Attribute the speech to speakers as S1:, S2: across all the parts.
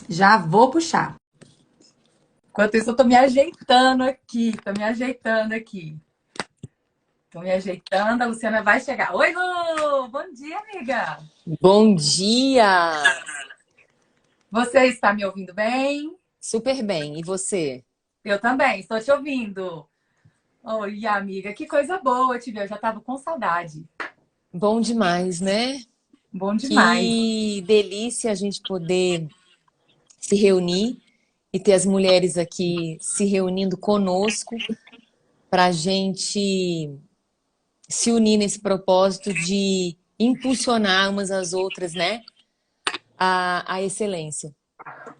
S1: Já vou puxar. Enquanto isso, eu tô me ajeitando aqui. Tô me ajeitando aqui. Tô me ajeitando, a Luciana vai chegar. Oi, Lu! Bom dia, amiga!
S2: Bom dia!
S1: Você está me ouvindo bem?
S2: Super bem. E você?
S1: Eu também, estou te ouvindo. Oi, amiga, que coisa boa te ver. Eu já tava com saudade.
S2: Bom demais, né?
S1: Bom demais.
S2: Que delícia a gente poder se reunir e ter as mulheres aqui se reunindo conosco para a gente se unir nesse propósito de impulsionar umas às outras, né? A excelência.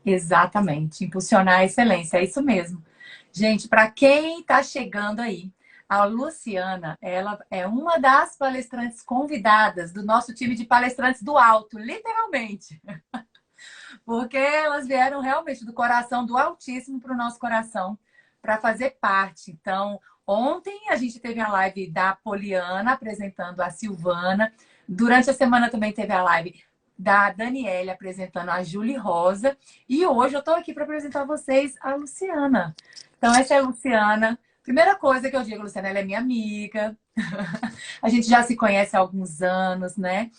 S1: Exatamente, impulsionar a excelência, é isso mesmo. Gente, para quem está chegando aí, a Luciana, ela é uma das palestrantes convidadas do nosso time de palestrantes do alto, literalmente. Porque elas vieram realmente do coração do Altíssimo para o nosso coração, para fazer parte. Então, ontem a gente teve a live da Poliana apresentando a Silvana. Durante a semana também teve a live da Daniele apresentando a Julie Rosa. E hoje eu estou aqui para apresentar a vocês a Luciana. Então, essa é a Luciana. Primeira coisa que eu digo, Luciana, ela é minha amiga. A gente já se conhece há alguns anos, né?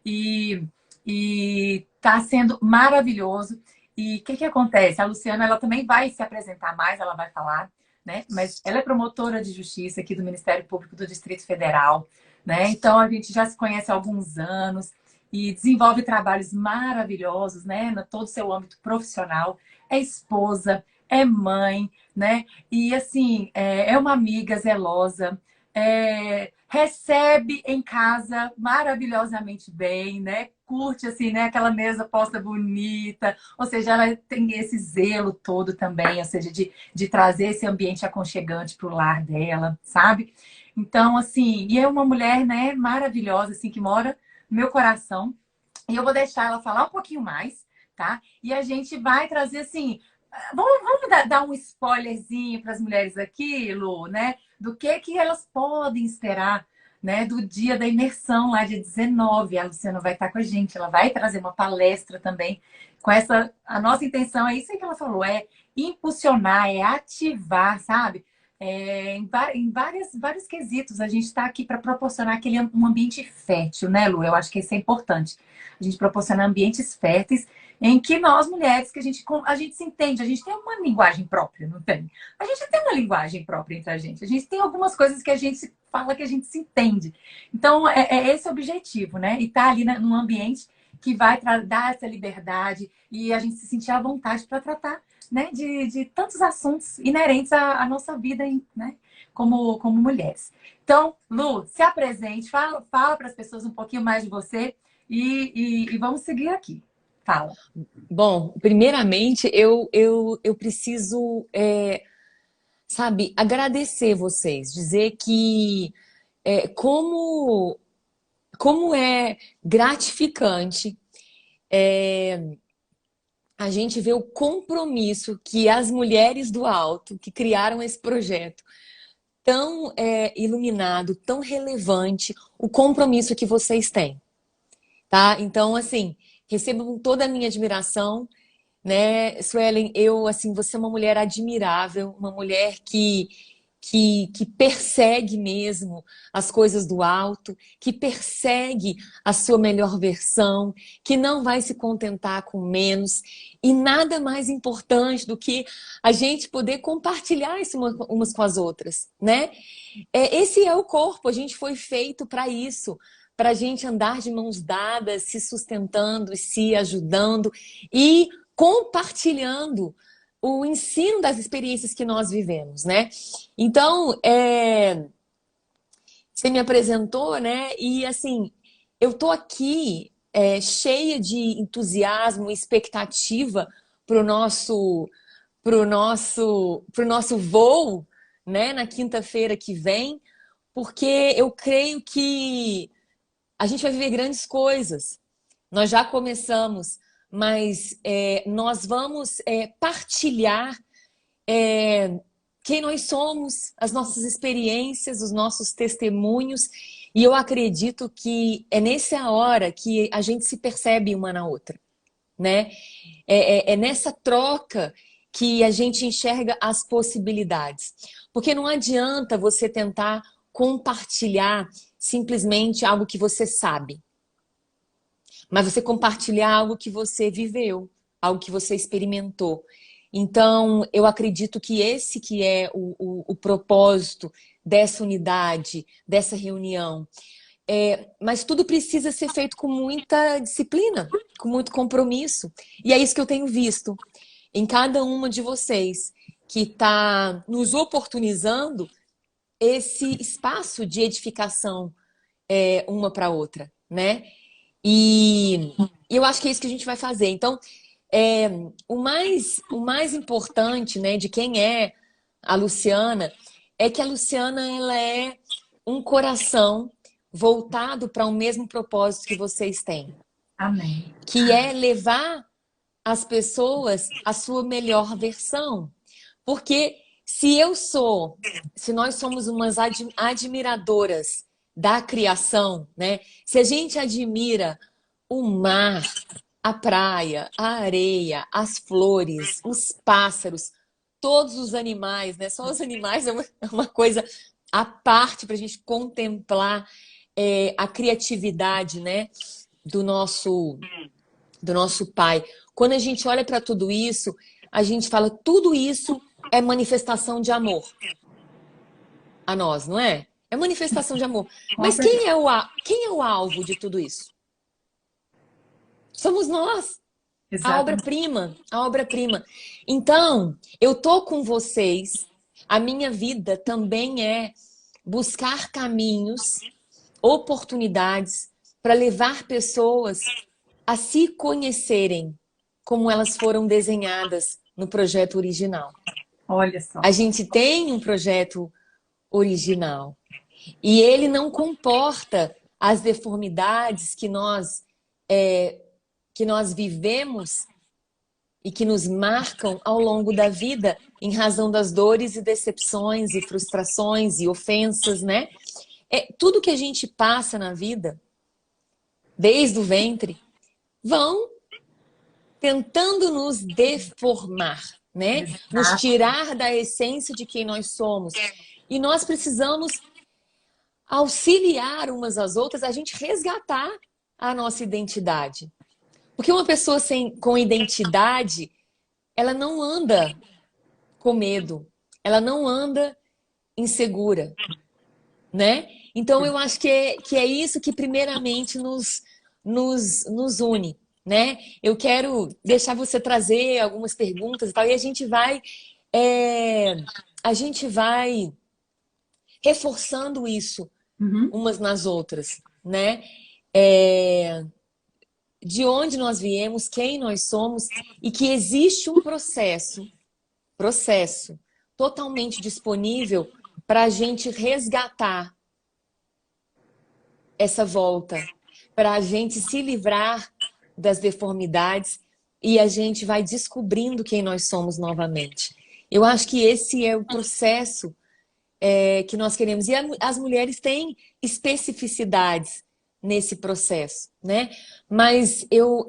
S1: E está sendo maravilhoso. E o que acontece? A Luciana, ela também vai se apresentar mais, ela vai falar, né? Mas ela é promotora de justiça aqui do Ministério Público do Distrito Federal, né? Então a gente já se conhece há alguns anos e desenvolve trabalhos maravilhosos, né? No todo o seu âmbito profissional. É esposa, é mãe, né? E assim, é uma amiga zelosa, recebe em casa maravilhosamente bem, né? Curte assim, né? Aquela mesa posta bonita, ou seja, ela tem esse zelo todo também, ou seja, de trazer esse ambiente aconchegante para o lar dela, sabe? Então, assim, e é uma mulher, né, maravilhosa, assim, que mora no meu coração. E eu vou deixar ela falar um pouquinho mais, tá? E a gente vai trazer assim. Vamos dar um spoilerzinho para as mulheres aqui, Lu, né? Do que elas podem esperar, né? Do dia da imersão, lá dia 19. A Luciana vai estar com a gente, ela vai trazer uma palestra também. Com essa. A nossa intenção é isso aí que ela falou: é impulsionar, é ativar, sabe? Vários quesitos, a gente está aqui para proporcionar um ambiente fértil, né, Lu? Eu acho que isso é importante. A gente proporciona ambientes férteis em que nós, mulheres, que a gente se entende, a gente tem uma linguagem própria, não tem? A gente tem uma linguagem própria entre a gente. A gente tem algumas coisas que a gente fala que a gente se entende. Então, é esse o objetivo, né? E tá ali num ambiente que vai dar essa liberdade e a gente se sentir à vontade para tratar, né, de tantos assuntos inerentes à nossa vida, né, como mulheres. Então, Lu, se apresente, fala para as pessoas um pouquinho mais de você e vamos seguir aqui. Fala.
S2: Bom, primeiramente eu preciso, sabe, agradecer vocês, dizer que como é gratificante a gente ver o compromisso que as mulheres do alto que criaram esse projeto tão iluminado, tão relevante, o compromisso que vocês têm, tá? Então, assim, recebam toda a minha admiração, né, Suelen? Eu, assim, você é uma mulher admirável, uma mulher que persegue mesmo as coisas do alto, que persegue a sua melhor versão, que não vai se contentar com menos. E nada mais importante do que a gente poder compartilhar isso umas com as outras, né? Esse é o corpo, a gente foi feito para isso, para a gente andar de mãos dadas, se sustentando, se ajudando e compartilhando o ensino das experiências que nós vivemos, né? Então, você me apresentou, né? E assim, eu tô aqui cheia de entusiasmo, expectativa para o nosso voo, né? Na quinta-feira que vem, porque eu creio que a gente vai viver grandes coisas. Nós já começamos, mas nós vamos partilhar quem nós somos, as nossas experiências, os nossos testemunhos. E eu acredito que é nessa hora que a gente se percebe uma na outra. né? É nessa troca que a gente enxerga as possibilidades. Porque não adianta você tentar compartilhar simplesmente algo que você sabe, mas você compartilhar algo que você viveu, algo que você experimentou. Então, eu acredito que esse que é o propósito dessa unidade, dessa reunião. Mas tudo precisa ser feito com muita disciplina, com muito compromisso. E é isso que eu tenho visto em cada uma de vocês, que está nos oportunizando esse espaço de edificação uma para outra, né? E eu acho que é isso que a gente vai fazer. Então, o mais importante, né, de quem é a Luciana é que a Luciana ela é um coração voltado para o mesmo propósito que vocês têm,
S1: Amém.
S2: que é levar as pessoas à sua melhor versão. Porque se nós somos umas admiradoras da criação, né? Se a gente admira o mar, a praia, a areia, as flores, os pássaros, todos os animais, né? Só os animais é uma coisa à parte para a gente contemplar a criatividade, né? Do nosso Pai. Quando a gente olha para tudo isso, a gente fala, tudo isso é manifestação de amor a nós, não é? É manifestação de amor.
S1: Com
S2: Mas
S1: certeza.
S2: quem é o alvo de tudo isso? Somos nós. A
S1: Exatamente.
S2: obra-prima, a obra-prima. Então, eu tô com vocês. A minha vida também é buscar caminhos, oportunidades para levar pessoas a se conhecerem como elas foram desenhadas no projeto original.
S1: Olha só.
S2: A gente tem um projeto original e ele não comporta as deformidades que nós vivemos e que nos marcam ao longo da vida em razão das dores e decepções e frustrações e ofensas, né? Tudo que a gente passa na vida, desde o ventre, vão tentando nos deformar, né? Nos
S1: Exato.
S2: tirar da essência de quem nós somos. E nós precisamos auxiliar umas às outras a gente resgatar a nossa identidade. Porque uma pessoa com identidade, ela não anda com medo, ela não anda insegura, né? Então eu acho que é isso que primeiramente nos une, né? Eu quero deixar você trazer algumas perguntas e tal, e é, a gente vai reforçando isso
S1: Uhum.
S2: umas nas outras, né? É, de onde nós viemos, quem nós somos e que existe um processo totalmente disponível para a gente resgatar essa volta, para a gente se livrar das deformidades e a gente vai descobrindo quem nós somos novamente. Eu acho que esse é o processo que nós queremos. E as mulheres têm especificidades nesse processo, né? Mas eu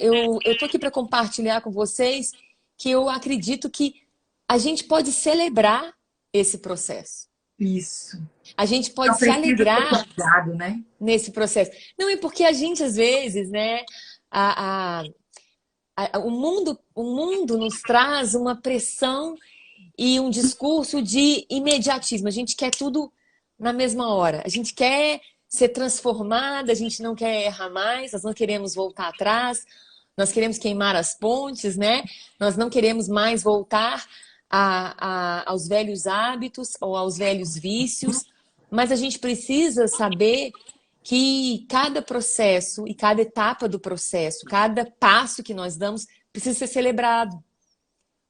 S2: tô aqui para compartilhar com vocês que eu acredito que a gente pode celebrar esse processo.
S1: Isso.
S2: A gente
S1: Não
S2: pode se
S1: precisa ser
S2: alegrar
S1: cuidado, né?
S2: nesse processo. Não é porque a gente, às vezes, né? O mundo nos traz uma pressão e um discurso de imediatismo. A gente quer tudo na mesma hora. A gente quer ser transformada, a gente não quer errar mais, nós não queremos voltar atrás, nós queremos queimar as pontes, né? Nós não queremos mais voltar aos velhos hábitos ou aos velhos vícios, mas a gente precisa saber que cada processo e cada etapa do processo, cada passo que nós damos precisa ser celebrado.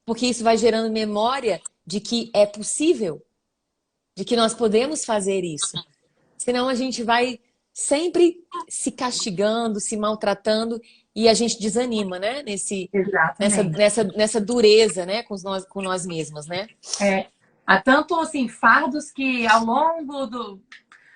S2: Porque isso vai gerando memória de que é possível, de que nós podemos fazer isso. Senão a gente vai sempre se castigando, se maltratando e a gente desanima, né? Nessa,
S1: Exatamente.
S2: nessa, nessa dureza, né? Com nós mesmas, né?
S1: Há tanto assim, fardos que ao longo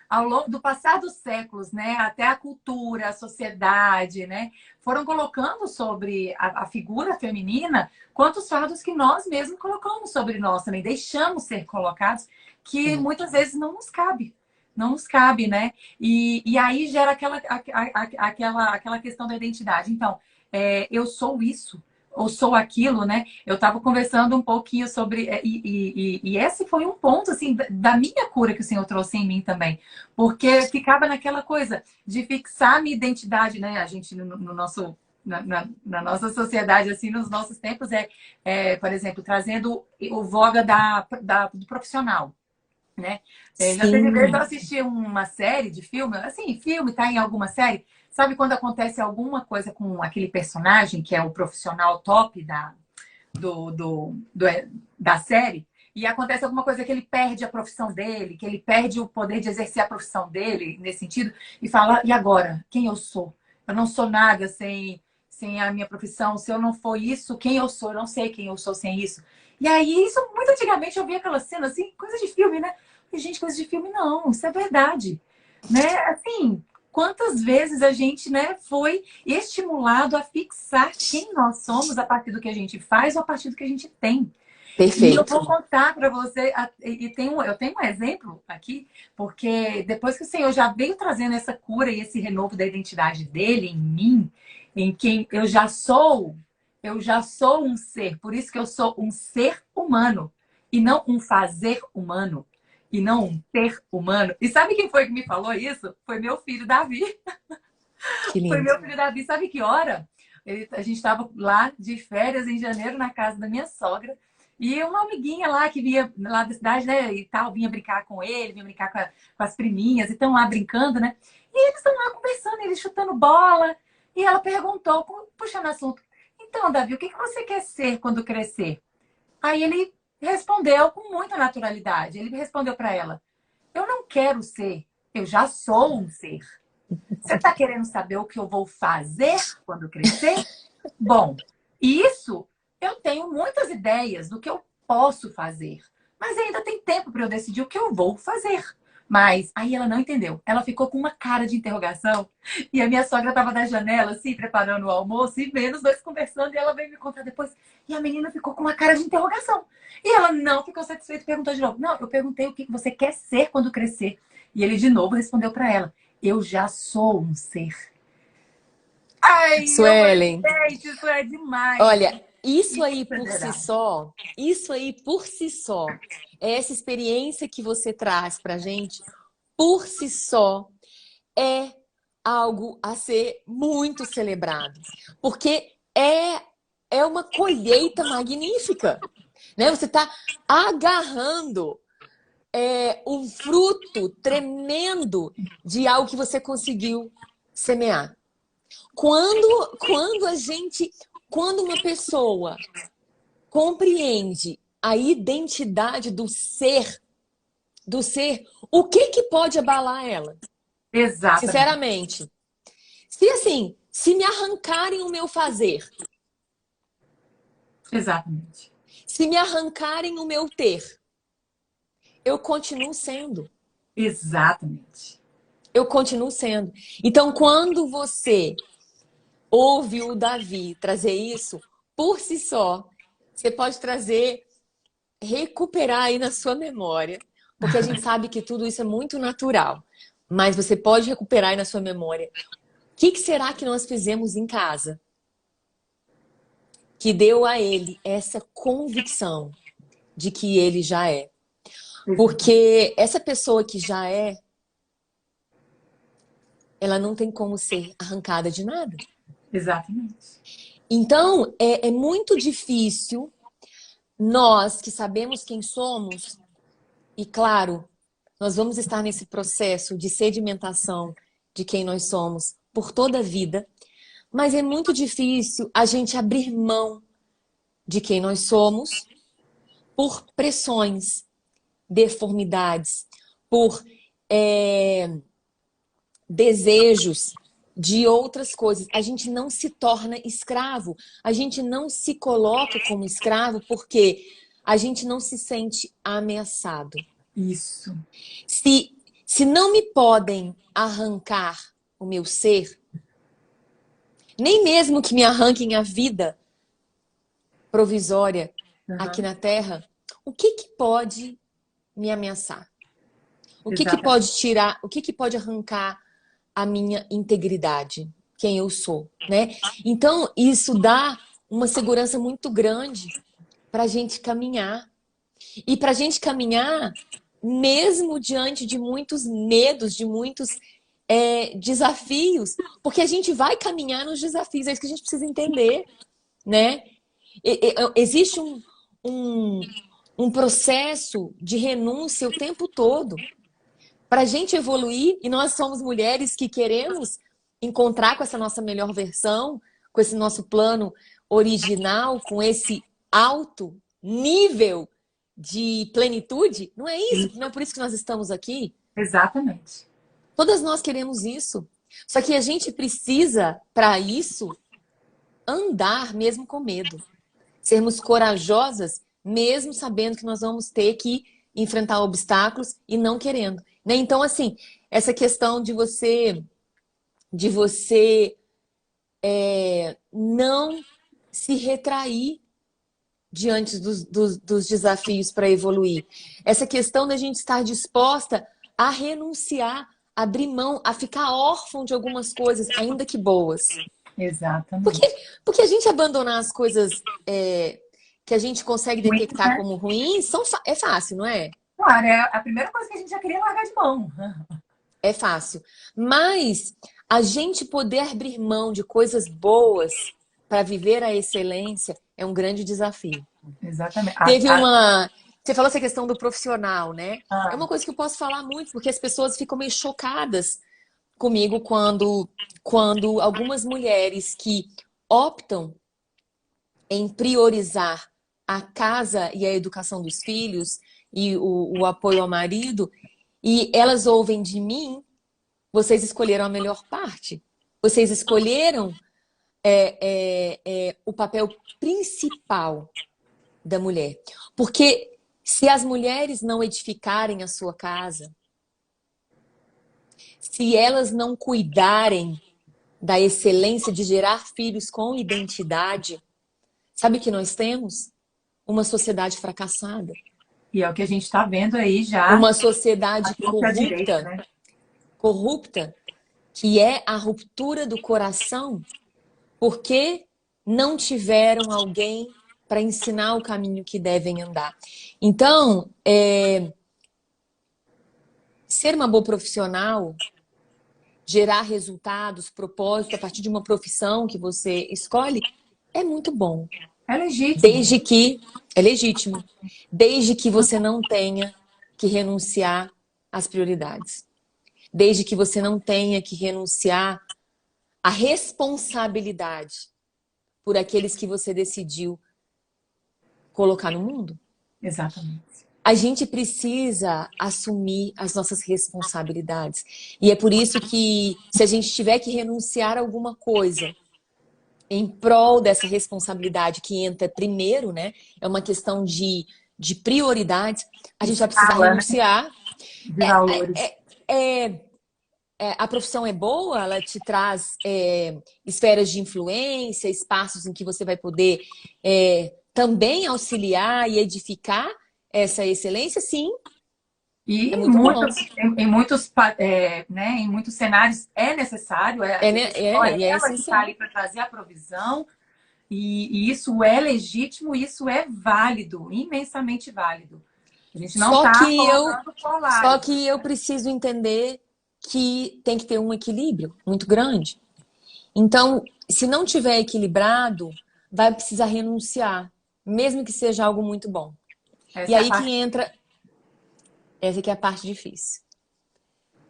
S1: ao longo do passar dos séculos, né, até a cultura, a sociedade, né, foram colocando sobre a figura feminina quantos fardos que nós mesmos colocamos sobre nós também, deixamos ser colocados, que
S2: Sim.
S1: muitas vezes não nos cabe. Não nos cabe, né? E aí gera aquela questão da identidade. Então, eu sou isso, ou sou aquilo, né? Eu estava conversando um pouquinho sobre. E esse foi um ponto, assim, da minha cura que o Senhor trouxe em mim também. Porque ficava naquela coisa de fixar a minha identidade, né? A gente, no nosso. Na nossa sociedade, assim, nos nossos tempos, por exemplo, trazendo o voga do profissional, né? Já teve vezes eu
S2: Sim.
S1: assisti uma série de filme, assim, filme, tá em alguma série. Sabe quando acontece alguma coisa com aquele personagem que é o profissional top da série, e acontece alguma coisa que ele perde a profissão dele, que ele perde o poder de exercer a profissão dele, nesse sentido, e fala, e agora? Quem eu sou? Eu não sou nada sem a minha profissão. Se eu não for isso, quem eu sou? Eu não sei quem eu sou sem isso. E aí, isso, muito antigamente, eu via aquela cena, assim, coisa de filme, né? E, gente, coisa de filme, não, isso é verdade. Né? Assim, quantas vezes a gente, né, foi estimulado a fixar quem nós somos a partir do que a gente faz ou a partir do que a gente tem. E eu vou
S2: Perfeito.
S1: contar para você, eu tenho um exemplo aqui, porque depois que o Senhor já veio trazendo essa cura e esse renovo da identidade dele em mim, em quem eu já sou um ser, por isso que eu sou um ser humano, e não um fazer humano, e não um ter humano. E sabe quem foi que me falou isso? Foi meu filho Davi.
S2: Que
S1: Foi
S2: lindo.
S1: meu filho Davi, sabe que hora? A gente estava lá de férias em janeiro na casa da minha sogra. E uma amiguinha lá que vinha lá da cidade, né, e tal, vinha brincar com ele, vinha brincar com as priminhas, e estão lá brincando, né? E eles estão lá conversando, eles chutando bola. E ela perguntou, puxando assunto, então, Davi, o que você quer ser quando crescer? Aí ele respondeu com muita naturalidade. Ele respondeu para ela, eu não quero ser, eu já sou um ser. Você está querendo saber o que eu vou fazer quando crescer? Bom, isso eu tenho muitas ideias do que eu posso fazer, mas ainda tem tempo para eu decidir o que eu vou fazer. Mas aí ela não entendeu. Ela ficou com uma cara de interrogação e a minha sogra estava na janela, assim, preparando o almoço e vendo os dois conversando e ela veio me contar depois. E a menina ficou com uma cara de interrogação. E ela não ficou satisfeita e perguntou de novo. Não, eu perguntei o que você quer ser quando crescer. E ele de novo respondeu para ela. Eu já sou um ser. Ai, eu falei,
S2: Suelen,
S1: gente, isso é demais.
S2: olha, isso
S1: Isso
S2: aí
S1: é
S2: por si
S1: verdade.
S2: só, isso aí por si só, essa experiência que você traz pra gente, por si só, é algo a ser muito celebrado. Porque é uma colheita magnífica, né? Você está agarrando um fruto tremendo de algo que você conseguiu semear. Quando a gente, quando uma pessoa compreende a identidade do ser, o que que pode abalar ela?
S1: Exatamente.
S2: Sinceramente, se assim, se me arrancarem o meu fazer,
S1: Exatamente.
S2: se me arrancarem o meu ter, eu continuo sendo.
S1: Exatamente.
S2: Eu continuo sendo. Então, quando você ouve o Davi trazer isso, por si só, você pode trazer, recuperar aí na sua memória, porque a gente sabe que tudo isso é muito natural, mas você pode recuperar aí na sua memória. O que será que nós fizemos em casa que deu a ele essa convicção de que ele já é? Porque essa pessoa que já é, ela não tem como ser arrancada de nada.
S1: Exatamente.
S2: Então, é muito difícil nós que sabemos quem somos, e claro, nós vamos estar nesse processo de sedimentação de quem nós somos por toda a vida, mas é muito difícil a gente abrir mão de quem nós somos por pressões, deformidades, por desejos de outras coisas. A gente não se torna escravo, a gente não se coloca como escravo porque a gente não se sente ameaçado.
S1: Isso.
S2: Se, Se não me podem arrancar o meu ser, nem mesmo que me arranquem a vida provisória aqui
S1: Uhum.
S2: na Terra, o que que pode me ameaçar? O que que
S1: Exatamente.
S2: pode tirar, o que que pode arrancar a minha integridade, quem eu sou, né? Então, isso dá uma segurança muito grande para a gente caminhar. E para a gente caminhar, mesmo diante de muitos medos, de muitos desafios, porque a gente vai caminhar nos desafios, é isso que a gente precisa entender, né? Existe um, um processo de renúncia o tempo todo para a gente evoluir, e nós somos mulheres que queremos encontrar com essa nossa melhor versão, com esse nosso plano original, com esse alto nível de plenitude. Não é isso? Não é por isso que nós estamos aqui?
S1: Exatamente.
S2: Todas nós queremos isso. Só que a gente precisa, para isso, andar mesmo com medo. Sermos corajosas, mesmo sabendo que nós vamos ter que enfrentar obstáculos e não querendo, né? Então, assim, essa questão de você não se retrair diante dos desafios para evoluir. Essa questão da gente estar disposta a renunciar, abrir mão, a ficar órfão de algumas coisas, ainda que boas. Porque,
S1: Exatamente.
S2: porque a gente abandonar as coisas que a gente consegue
S1: Muito,
S2: detectar
S1: né?
S2: como ruins é fácil, não é?
S1: Claro, é a primeira coisa que a gente já queria largar de mão.
S2: É fácil. Mas a gente poder abrir mão de coisas boas para viver a excelência é um grande desafio.
S1: Exatamente.
S2: Teve uma. Você falou essa questão do profissional, né? É
S1: Ah,
S2: uma coisa que eu posso falar muito, porque as pessoas ficam meio chocadas comigo quando algumas mulheres que optam em priorizar a casa e a educação dos filhos e o apoio ao marido, e elas ouvem de mim: vocês escolheram a melhor parte. Vocês escolheram o papel principal da mulher. Porque se as mulheres não edificarem a sua casa, se elas não cuidarem da excelência de gerar filhos com identidade, sabe o que nós temos? Uma sociedade fracassada.
S1: e é o que a gente está vendo aí já,
S2: Uma
S1: a
S2: sociedade
S1: torta à direita, né?
S2: corrupta, que é a ruptura do coração, porque não tiveram alguém para ensinar o caminho que devem andar. Então, ser uma boa profissional, gerar resultados, propósito a partir de uma profissão que você escolhe, é muito bom.
S1: É legítimo.
S2: Desde que é legítimo, desde que você não tenha que renunciar às prioridades. Desde que você não tenha que renunciar à responsabilidade por aqueles que você decidiu colocar no mundo.
S1: Exatamente.
S2: A gente precisa assumir as nossas responsabilidades. E é por isso que, se a gente tiver que renunciar a alguma coisa em prol dessa responsabilidade que entra primeiro, né? É uma questão de prioridades, a gente vai precisar
S1: Escala, né?
S2: renunciar.
S1: De
S2: É,
S1: valores.
S2: é, é, a profissão é boa, ela te traz esferas de influência, espaços em que você vai poder também auxiliar e edificar essa excelência, sim,
S1: E
S2: é muito bom.
S1: em muitos, né, em muitos cenários é necessário,
S2: É,
S1: às
S2: né?
S1: vezes só
S2: E é
S1: ela que está
S2: essencial.
S1: ali para trazer a provisão, e isso é legítimo, isso é válido, imensamente válido. A gente não
S2: Só
S1: está
S2: que eu,
S1: colocando
S2: só
S1: colares,
S2: que eu preciso entender que tem que ter um equilíbrio muito grande. Então, se não tiver equilibrado, vai precisar renunciar, mesmo que seja algo muito bom. E
S1: essa é a
S2: aí que
S1: parte.
S2: entra, essa que é a parte difícil.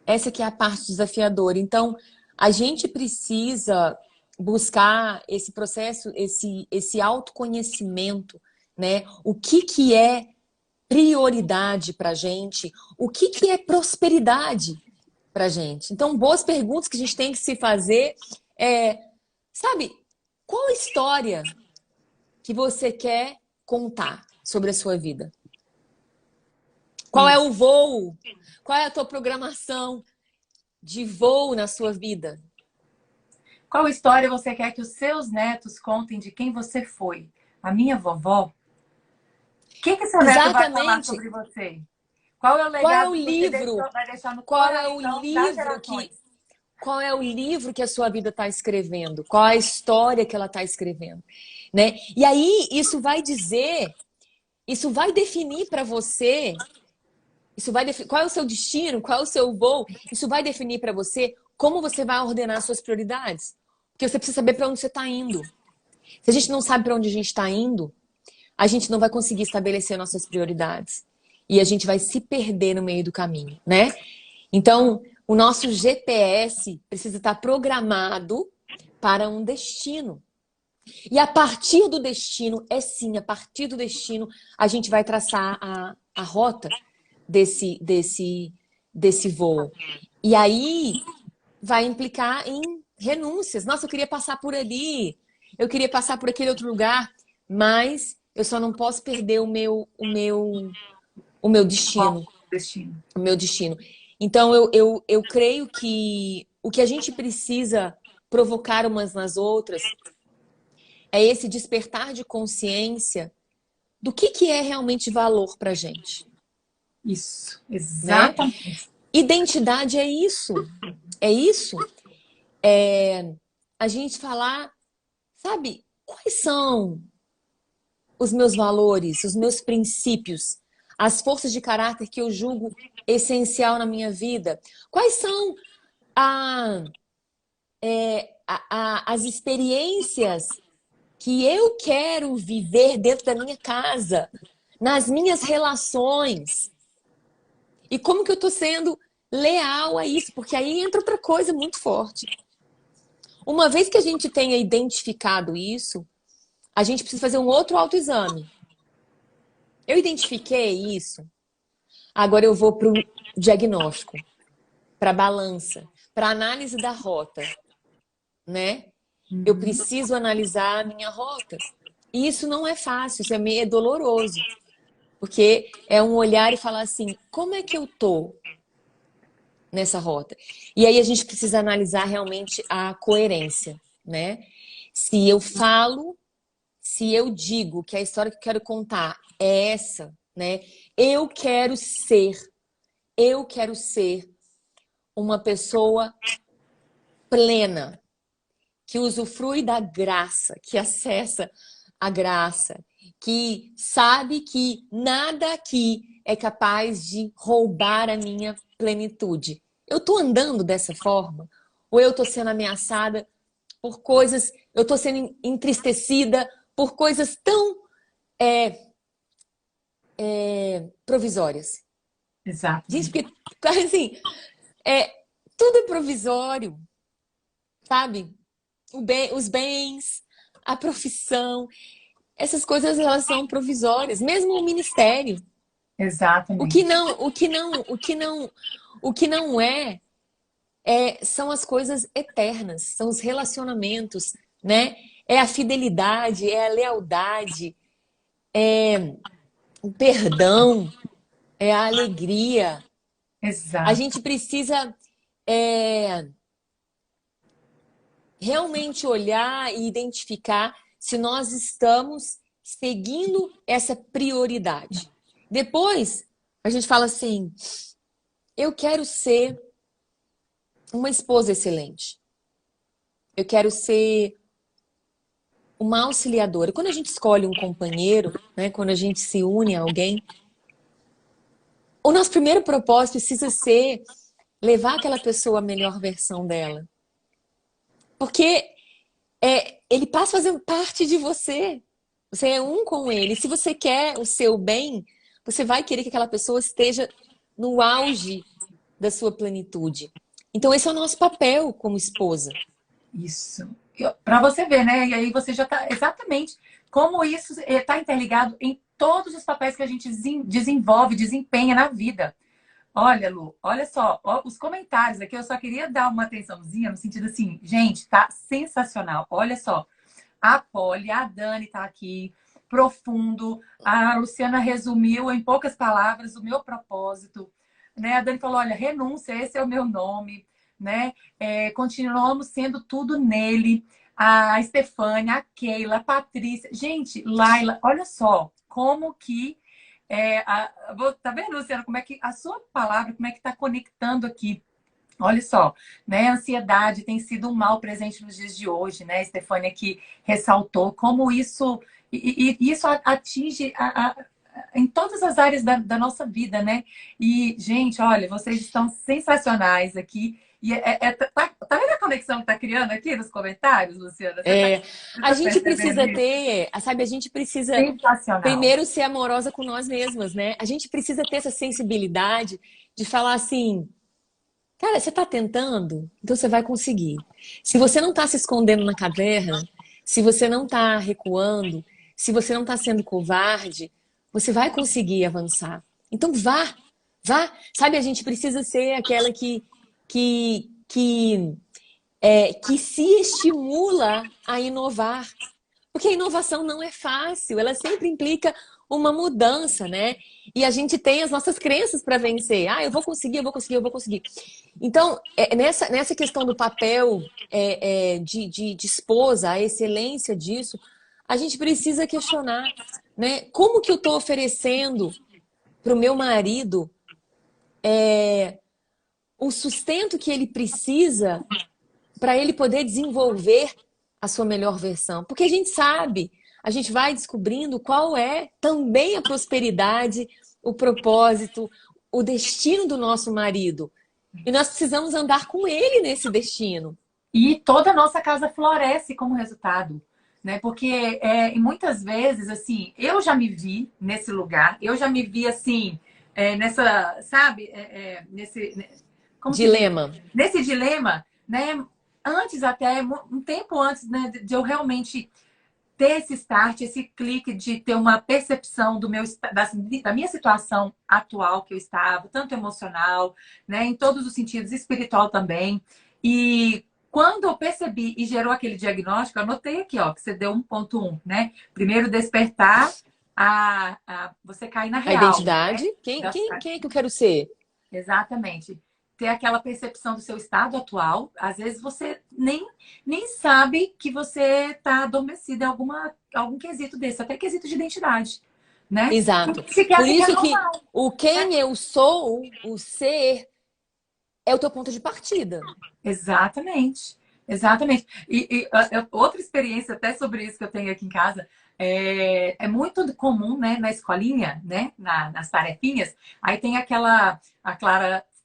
S2: Essa que é a parte desafiadora. Então, a gente precisa buscar esse processo, esse autoconhecimento, né? O que é prioridade para a gente? O que é prosperidade para a gente? Então, boas perguntas que a gente tem que se fazer é, sabe, qual história que você quer contar sobre a sua vida? Qual é o voo? Qual é a tua programação de voo na sua vida?
S1: Qual história você quer que os seus netos contem de quem você foi? A minha vovó? O que seu neto vai falar
S2: Exatamente.
S1: sobre você? Qual é o
S2: Qual é
S1: legado
S2: o
S1: que você
S2: livro?
S1: vai deixar no
S2: Qual é o
S1: coração das
S2: livro que
S1: gerações?
S2: qual é o livro que a sua vida está escrevendo? Qual a história que ela está escrevendo, né? E aí isso vai dizer, isso vai definir para você, qual é o seu destino, qual é o seu voo? Isso vai definir para você como você vai ordenar suas prioridades. Porque você precisa saber para onde você está indo. Se a gente não sabe para onde a gente está indo, a gente não vai conseguir estabelecer nossas prioridades. E a gente vai se perder no meio do caminho, né? Então, o nosso GPS precisa estar programado para um destino. E a partir do destino, a partir do destino, a gente vai traçar a rota desse voo. E aí vai implicar em renúncias. Nossa, eu queria passar por ali, eu queria passar por aquele outro lugar, mas eu só não posso perder o meu destino.
S1: Destino.
S2: O meu destino. Então, eu creio que o que a gente precisa provocar umas nas outras é esse despertar de consciência do que é realmente valor pra gente,
S1: Isso,
S2: né?
S1: exatamente.
S2: Identidade é isso. É isso. A gente falar, sabe, quais são os meus valores, os meus princípios, as forças de caráter que eu julgo essencial na minha vida? Quais são a, as experiências que eu quero viver dentro da minha casa, nas minhas relações? E como que eu tô sendo leal a isso? Porque aí entra outra coisa muito forte. Uma vez que a gente tenha identificado isso, a gente precisa fazer um outro autoexame. Eu identifiquei isso, agora eu vou para o diagnóstico, para a balança, para a análise da rota, né? Eu preciso analisar a minha rota. E isso não é fácil, isso é meio doloroso. Porque é um olhar e falar assim, como é que eu tô nessa rota? E aí a gente precisa analisar realmente a coerência, né? Se eu falo, se eu digo que a história que eu quero contar é essa, né? Eu quero ser uma pessoa plena, que usufrui da graça, que acessa a graça, que sabe que nada aqui é capaz de roubar a minha plenitude. Eu tô andando dessa forma? Ou eu tô sendo ameaçada por coisas, eu tô sendo entristecida por coisas tão provisórias? Gente,
S1: Exatamente.
S2: porque assim, é, tudo é provisório, sabe? Os bens, a profissão, essas coisas elas são provisórias, mesmo o ministério. O que
S1: Exatamente.
S2: não, o que não, o que não, o que não são as coisas eternas, são os relacionamentos, né? É a fidelidade, é a lealdade, o perdão, é a alegria. A
S1: Exato.
S2: gente precisa é, realmente olhar e identificar se nós estamos seguindo essa prioridade. Depois, a gente fala assim: eu quero ser uma esposa excelente. Eu quero ser uma auxiliadora. Quando a gente escolhe um companheiro, né, quando a gente se une a alguém, o nosso primeiro propósito precisa ser levar aquela pessoa à melhor versão dela. Porque ele passa a fazer parte de você. Você é um com ele. Se você quer o seu bem, você vai querer que aquela pessoa esteja no auge da sua plenitude. Então, esse é o nosso papel como esposa.
S1: Isso. Para você ver, né? E aí você já está exatamente como isso está interligado em todos os papéis que a gente desenvolve, desempenha na vida. Olha, Lu, olha só, ó, os comentários aqui, eu só queria dar uma atençãozinha no sentido assim, gente, tá sensacional. Olha só, a Polly, a Dani tá aqui. profundo. A Luciana resumiu em poucas palavras o meu propósito, né? A Dani falou, olha, renúncia, esse é o meu nome, né? Continuamos sendo tudo nele. A Estefânia, a Keila, a Patrícia. Gente, Laila, olha só como que... tá vendo, Luciana, como é que a sua palavra, como é que está conectando aqui? Olha só, né? A ansiedade tem sido um mal presente nos dias de hoje, né? A Estefânia que ressaltou como isso, isso atinge em todas as áreas da nossa vida, né? E, gente, olha, vocês estão sensacionais aqui. E tá vendo a conexão que tá criando aqui nos comentários, Luciana? Você
S2: A
S1: tá
S2: gente
S1: percebendo
S2: precisa
S1: isso?
S2: ter, sabe, a gente precisa
S1: Sensacional.
S2: primeiro ser amorosa com nós mesmas, né? A gente precisa ter essa sensibilidade de falar assim, cara, você tá tentando? Então você vai conseguir. Se você não tá se escondendo na caverna, se você não tá recuando, se você não tá sendo covarde, você vai conseguir avançar. Então vá, vá. Sabe, a gente precisa ser aquela que, que, que se estimula a inovar. Porque a inovação não é fácil, ela sempre implica uma mudança, né? E a gente tem as nossas crenças para vencer. Ah, eu vou conseguir, eu vou conseguir, eu vou conseguir. Então, nessa questão do papel de esposa, a excelência disso, a gente precisa questionar, né? Como que eu estou oferecendo para o meu marido o sustento que ele precisa para ele poder desenvolver a sua melhor versão? Porque a gente sabe, a gente vai descobrindo qual é também a prosperidade, o propósito, o destino do nosso marido. E nós precisamos andar com ele nesse destino.
S1: E toda a nossa casa floresce como resultado, né? Porque e muitas vezes, assim, eu já me vi nesse lugar, eu já me vi assim, nessa, sabe, como se diz?
S2: Dilema.
S1: Nesse dilema, né? Antes até, um tempo antes, né, de eu realmente ter esse start, esse clique de ter uma percepção da minha situação atual que eu estava, tanto emocional, né, em todos os sentidos, espiritual também. E quando eu percebi e gerou aquele diagnóstico, eu anotei aqui, ó, que você deu 1.1, né? Primeiro despertar, você cair na
S2: A
S1: real, né?
S2: identidade. Quem é que eu quero ser?
S1: Exatamente. Ter aquela percepção do seu estado atual. Às vezes você nem sabe que você está adormecido em algum quesito desse, até quesito de identidade, né?
S2: Exato.
S1: Se quer
S2: Por
S1: assim que é
S2: isso que
S1: normal,
S2: o
S1: né?
S2: quem eu sou, o ser, é o teu ponto de partida.
S1: Exatamente. Exatamente. Outra experiência até sobre isso que eu tenho aqui em casa, é muito comum, né, na escolinha, né, nas tarefinhas, aí tem a Clara,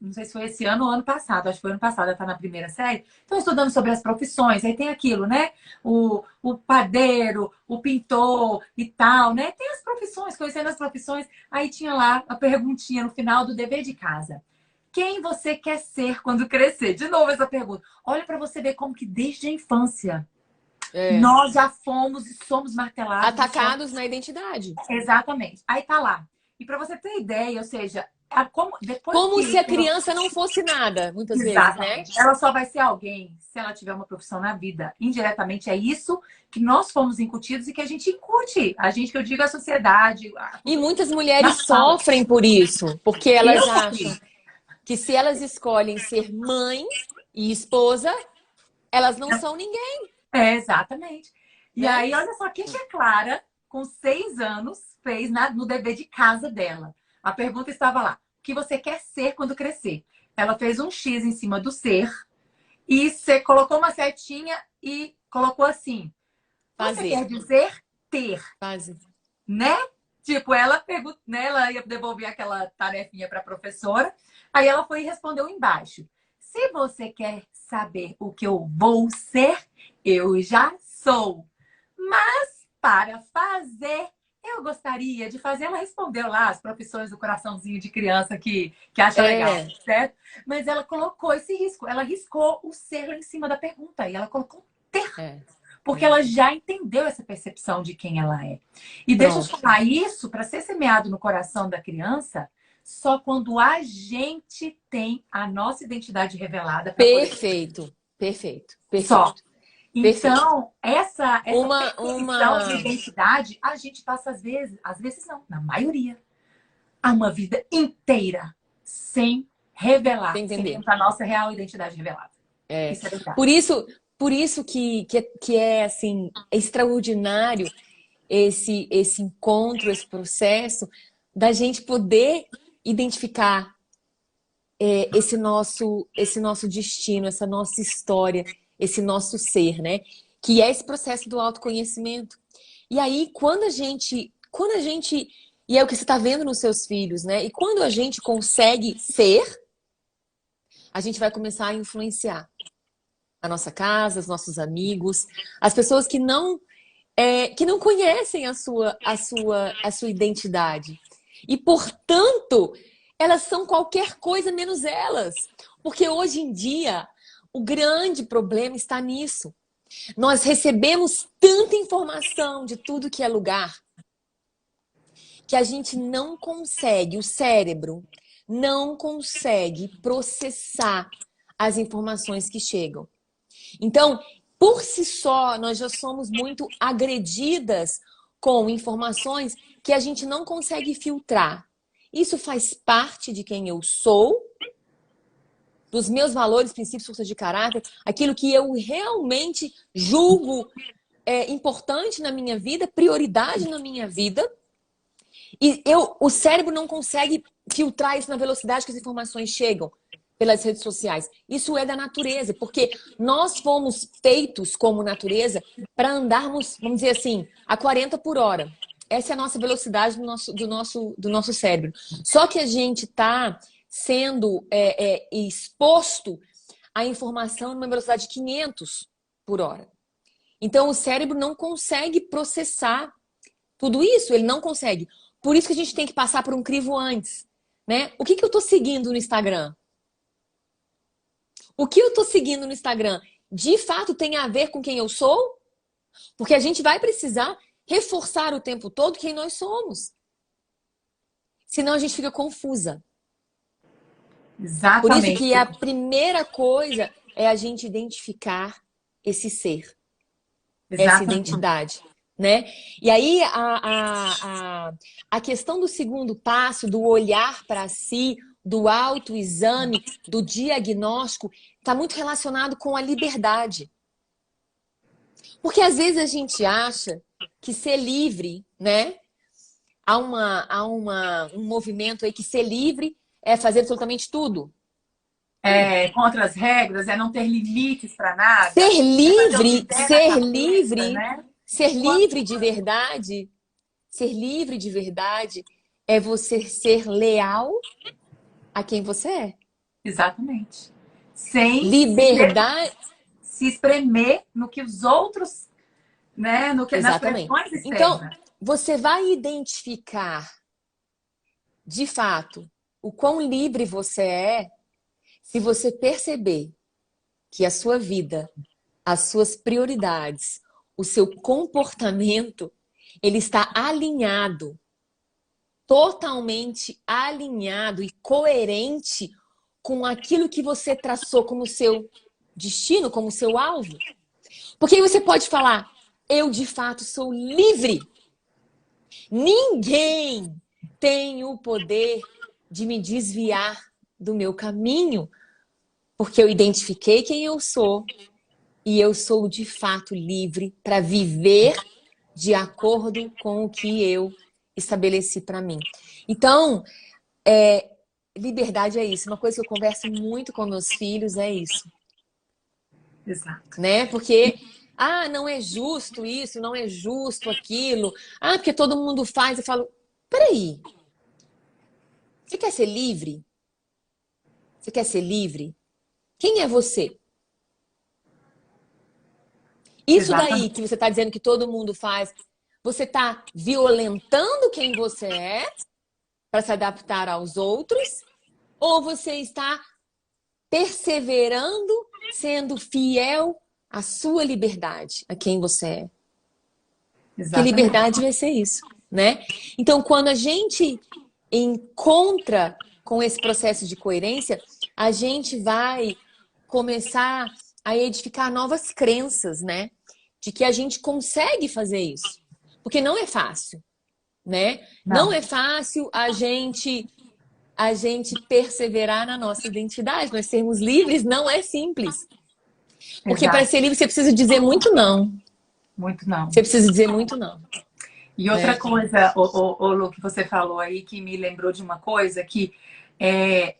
S1: não sei se foi esse ano ou ano passado, acho que foi ano passado, ela está na primeira série, estão estudando sobre as profissões, aí tem aquilo, né, o padeiro, o pintor e tal, né, tem as profissões, conhecendo as profissões, aí tinha lá a perguntinha no final do dever de casa. Quem você quer ser quando crescer? De novo essa pergunta. Olha para você ver como que desde a infância
S2: É.
S1: nós já fomos e somos martelados e somos...
S2: Atacados na identidade.
S1: Exatamente. Aí tá lá. E para você ter ideia, ou seja, depois
S2: Como se
S1: que...
S2: a criança não fosse nada, muitas vezes, né?
S1: Exatamente. Ela só vai ser alguém se ela tiver uma profissão na vida. Indiretamente é isso que nós fomos incutidos e que a gente incute. A gente, que eu digo, a sociedade,
S2: E muitas
S1: na
S2: mulheres
S1: sala.
S2: sofrem por isso, porque
S1: Eu
S2: elas
S1: sofri.
S2: acham que se elas escolhem ser mãe e esposa, elas não são ninguém,
S1: Exatamente. E
S2: né?
S1: aí, olha só, o que que a Clara, com 6 anos, fez no dever de casa dela? A pergunta estava lá. O que você quer ser quando crescer? Ela fez um X em cima do ser e você colocou uma setinha e colocou assim. Você
S2: Fazer,
S1: quer dizer ter,
S2: fazer.
S1: né? Tipo, ela perguntou, né? Ela ia devolver aquela tarefinha para a professora. Aí ela foi e respondeu embaixo. Se você quer saber o que eu vou ser, eu já sou. Mas para fazer, eu gostaria de fazer. Ela respondeu lá as profissões do coraçãozinho de criança que acha legal,
S2: É,
S1: certo? Mas ela colocou esse risco. Ela riscou o ser lá em cima da pergunta e ela colocou ter.
S2: é,
S1: Porque
S2: é.
S1: ela já entendeu essa percepção de quem ela é. E deixa eu te
S2: Pronto.
S1: falar, isso, para ser semeado no coração da criança, só quando a gente tem a nossa identidade revelada para poder.
S2: Perfeito, perfeito,
S1: Só.
S2: perfeito. Perfeito.
S1: Então, essa percepção de
S2: Uma...
S1: identidade, a gente passa às vezes não, na maioria, há uma vida inteira sem revelar,
S2: Sem
S1: sem
S2: entender.
S1: termos a nossa real identidade revelada.
S2: É.
S1: Isso é verdade.
S2: Por isso, por isso que é assim, extraordinário esse encontro, esse processo, da gente poder identificar esse nosso destino, essa nossa história, esse nosso ser, né? Que é esse processo do autoconhecimento. E aí, e é o que você está vendo nos seus filhos, né? E quando a gente consegue ser, a gente vai começar a influenciar a nossa casa, os nossos amigos, as pessoas que não conhecem a sua identidade. E, portanto, elas são qualquer coisa menos elas. Porque hoje em dia, o grande problema está nisso. Nós recebemos tanta informação de tudo que é lugar, que a gente não consegue, o cérebro não consegue processar as informações que chegam. Então, por si só, nós já somos muito agredidas com informações que a gente não consegue filtrar. Isso faz parte de quem eu sou, dos meus valores, princípios, força de caráter, aquilo que eu realmente julgo importante na minha vida, prioridade na minha vida. E o cérebro não consegue filtrar isso na velocidade que as informações chegam pelas redes sociais. Isso é da natureza, porque nós fomos feitos como natureza para andarmos, vamos dizer assim, a 40 por hora. Essa é a nossa velocidade do nosso cérebro. Só que a gente está sendo exposto à informação numa velocidade de 500 por hora. Então, o cérebro não consegue processar tudo isso, ele não consegue. Por isso que a gente tem que passar por um crivo antes, né? O que eu estou seguindo no Instagram? O que eu estou seguindo no Instagram, de fato, tem a ver com quem eu sou? Porque a gente vai precisar reforçar o tempo todo quem nós somos. Senão a gente fica confusa. Por isso
S1: Exatamente.
S2: que a primeira coisa é a gente identificar esse ser, essa
S1: Exatamente.
S2: identidade, né? E aí a questão do segundo passo, do olhar para si, do autoexame, do diagnóstico, está muito relacionado com a liberdade. Porque às vezes a gente acha que ser livre, né? Há um movimento aí que ser livre é fazer absolutamente tudo.
S1: Contra as regras, é não ter limites para nada,
S2: Ser
S1: é fazer o que
S2: livre,
S1: der na cabeça, né?
S2: ser livre de verdade, ser livre de verdade é você ser leal a quem você é.
S1: Exatamente. Sem
S2: Liberdade,
S1: se espremer no que os outros, né? Nas
S2: exatamente.
S1: pressões
S2: Então,
S1: externas.
S2: você vai identificar, de fato, o quão livre você é se você perceber que a sua vida, as suas prioridades, o seu comportamento, ele está alinhado, totalmente alinhado e coerente com aquilo que você traçou como seu destino, como seu alvo. Porque aí você pode falar, eu de fato sou livre. Ninguém tem o poder de me desviar do meu caminho, porque eu identifiquei quem eu sou e eu sou de fato livre para viver de acordo com o que eu estabeleci para mim. Então, liberdade é isso. Uma coisa que eu converso muito com meus filhos é isso.
S1: Exato.
S2: Né? Porque, não é justo isso, não é justo aquilo. Porque todo mundo faz. Eu falo, peraí. Você quer ser livre? Você quer ser livre? Quem é você? Isso daí que você está dizendo que todo mundo faz, você está violentando quem você é para se adaptar aos outros? Ou você está perseverando, sendo fiel à sua liberdade, a quem você é? Que liberdade vai ser isso, né? Então, quando a gente encontra com esse processo de coerência, a gente vai começar a edificar novas crenças, né? De que a gente consegue fazer isso. Porque não é fácil, né? Não
S1: Não,
S2: é fácil a gente perseverar na nossa identidade. Nós sermos livres não é simples. Porque para
S1: exato.
S2: ser livre você precisa dizer muito não.
S1: Muito não.
S2: Você precisa dizer muito não,
S1: E outra
S2: né?
S1: coisa, Lu, que você falou aí, que me lembrou de uma coisa que é,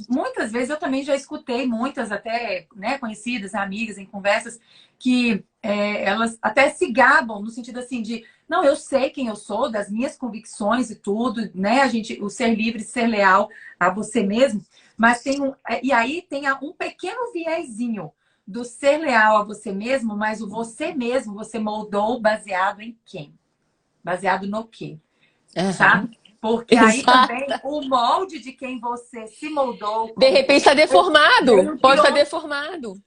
S1: muitas vezes eu também já escutei muitas até, né, conhecidas, amigas em conversas que elas até se gabam no sentido assim de não, eu sei quem eu sou, das minhas convicções e tudo, né? O ser livre, ser leal a você mesmo, mas e aí tem um pequeno viezinho do ser leal a você mesmo, mas o você mesmo você moldou baseado em quem? Baseado no quê?
S2: Aham.
S1: Sabe? Porque aí também
S2: Exato.
S1: o molde de quem você se moldou
S2: De
S1: como
S2: repente está deformado.
S1: veio de
S2: Pode estar
S1: outro.
S2: deformado.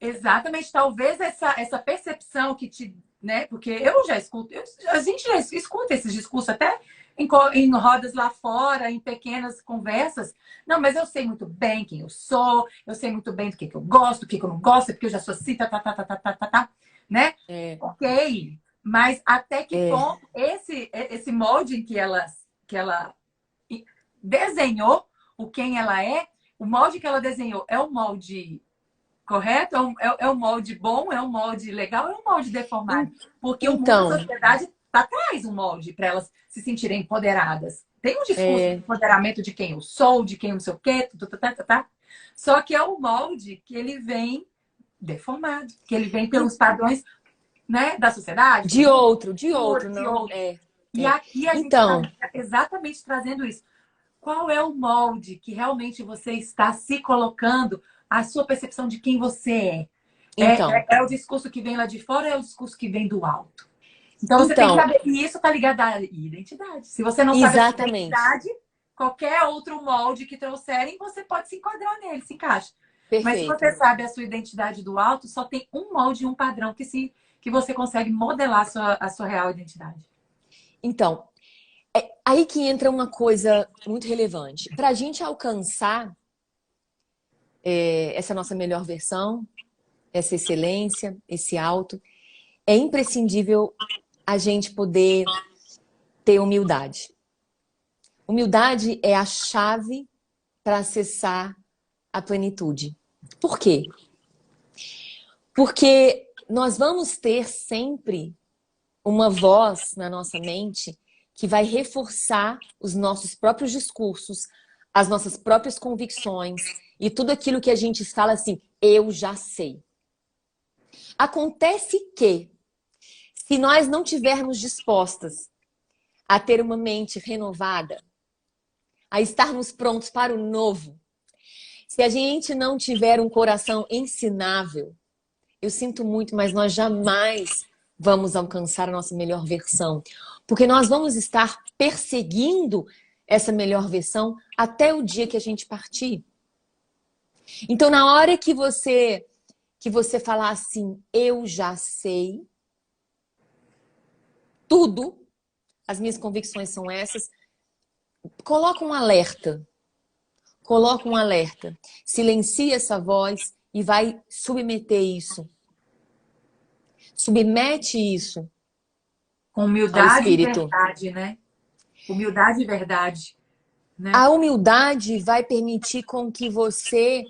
S1: Exatamente, talvez essa percepção que te. Né? Porque eu já escuto, a gente já escuta esses discursos até em rodas lá fora, em pequenas conversas. Não, mas eu sei muito bem quem eu sou, eu sei muito bem do que eu gosto, do que eu não gosto, porque eu já sou assim, tá, né?
S2: É,
S1: Ok, mas até que
S2: é.
S1: ponto esse molde que ela desenhou o quem ela é, o molde que ela desenhou é o molde correto? É um molde bom? É um molde legal? É um molde deformado? Porque o mundo, a
S2: Então,
S1: sociedade, traz um molde para elas se sentirem empoderadas. Tem um discurso de
S2: é,
S1: empoderamento de quem eu sou, de quem eu não sei o quê, tá. Só que é um molde que ele vem deformado, que ele vem
S2: em-
S1: pelos padrões, né, da sociedade,
S2: de
S1: cultura,
S2: outro, de outro,
S1: de
S2: não.
S1: outro. E
S2: É.
S1: aqui a gente está
S2: Então,
S1: exatamente trazendo isso. Qual é o molde que realmente você está se colocando, a sua percepção de quem você é?
S2: então,
S1: É o discurso que vem lá de fora ou é o discurso que vem do alto? Então você tem que
S2: então,
S1: saber. E isso está ligado à identidade. Se você não sabe a sua
S2: exatamente.
S1: identidade, qualquer outro molde que trouxerem, você pode se enquadrar nele, se encaixa. Mas se você
S2: Perfeito.
S1: sabe a sua identidade do alto, só tem um molde e um padrão que você consegue modelar a sua real identidade.
S2: Então, aí que entra uma coisa muito relevante. Para a gente alcançar essa nossa melhor versão, essa excelência, esse alto, é imprescindível a gente poder ter humildade. Humildade é a chave para acessar a plenitude. Por quê? Porque nós vamos ter sempre uma voz na nossa mente que vai reforçar os nossos próprios discursos, as nossas próprias convicções e tudo aquilo que a gente fala assim, eu já sei. Acontece que, se nós não tivermos dispostas a ter uma mente renovada, a estarmos prontos para o novo, se a gente não tiver um coração ensinável, eu sinto muito, mas nós jamais vamos alcançar a nossa melhor versão. Porque nós vamos estar perseguindo essa melhor versão até o dia que a gente partir. Então, na hora que você falar assim, eu já sei tudo, as minhas convicções são essas, coloca um alerta. Coloca um alerta. Silencia essa voz e vai submeter isso. Submete isso
S1: Com
S2: ao
S1: humildade e
S2: espírito.
S1: verdade, né? Humildade e verdade, né?
S2: A humildade vai permitir com que você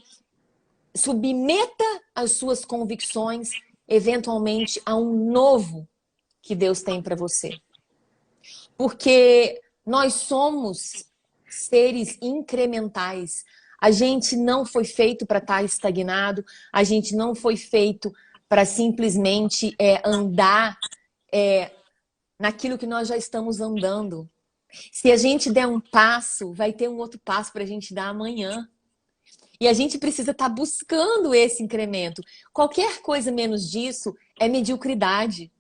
S2: submeta as suas convicções, eventualmente, a um novo que Deus tem para você. Porque nós somos seres incrementais. A gente não foi feito para estar estagnado, a gente não foi feito para simplesmente andar naquilo que nós já estamos andando. Se a gente der um passo, vai ter um outro passo para a gente dar amanhã. E a gente precisa estar buscando esse incremento. Qualquer coisa menos disso é mediocridade.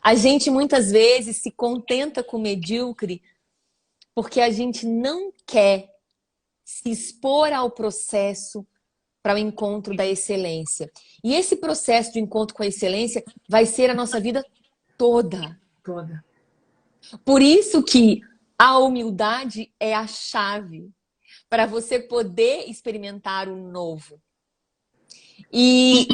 S2: A gente muitas vezes se contenta com o medíocre porque a gente não quer se expor ao processo para o encontro da excelência. E esse processo de encontro com a excelência vai ser a nossa vida toda.
S1: Toda.
S2: Por isso que a humildade é a chave. para você poder experimentar o novo. E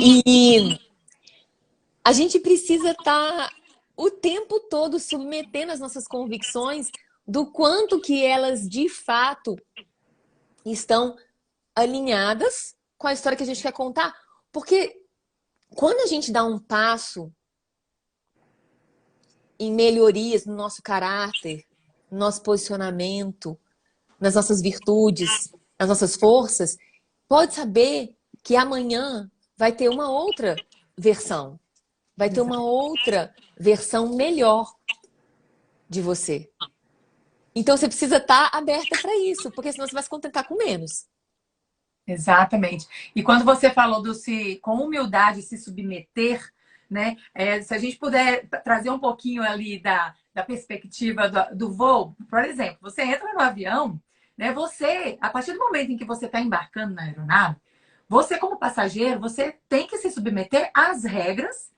S2: a gente precisa estar o tempo todo submetendo as nossas convicções do quanto que elas de fato estão alinhadas com a história que a gente quer contar. Porque quando a gente dá um passo em melhorias no nosso caráter, no nosso posicionamento, nas nossas virtudes, nas nossas forças, pode saber que amanhã vai ter uma outra versão. Vai ter uma outra versão melhor de você. Então você precisa estar aberta para isso, porque senão você vai se contentar com menos.
S1: Exatamente. E quando você falou do com humildade, se submeter, né? Se a gente puder trazer um pouquinho ali da perspectiva do voo, por exemplo, você entra no avião, né? Você, a partir do momento em que você está embarcando na aeronave, você como passageiro, você tem que se submeter às regras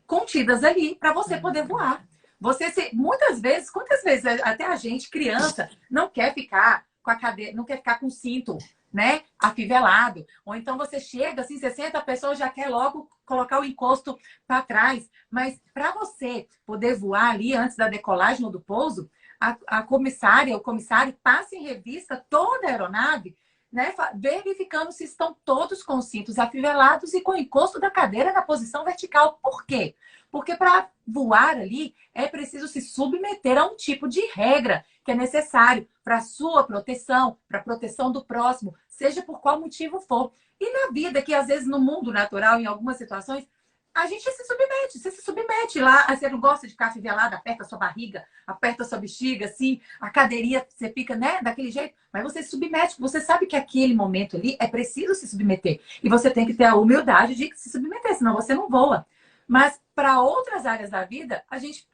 S1: contidas ali para você poder voar. Muitas vezes, quantas vezes até a gente, criança, não quer ficar com a cadeira, não quer ficar com o cinto, né, afivelado. Ou então você chega, assim, 60 pessoas já quer logo colocar o encosto para trás. Mas para você poder voar ali antes da decolagem ou do pouso, a comissária, o comissário passa em revista toda a aeronave, né, verificando se estão todos com os cintos afivelados e com o encosto da cadeira na posição vertical. Por quê? Porque para voar ali é preciso se submeter a um tipo de regra que é necessário para a sua proteção, para a proteção do próximo, seja por qual motivo for. E na vida, que às vezes no mundo natural, em algumas situações, a gente se submete, você se submete lá, você não gosta de ficar afivelado, aperta a sua barriga, aperta a sua bexiga, assim, a cadeirinha, você fica, né, daquele jeito, mas você se submete, você sabe que aquele momento ali é preciso se submeter. E você tem que ter a humildade de se submeter, senão você não voa. Mas para outras áreas da vida,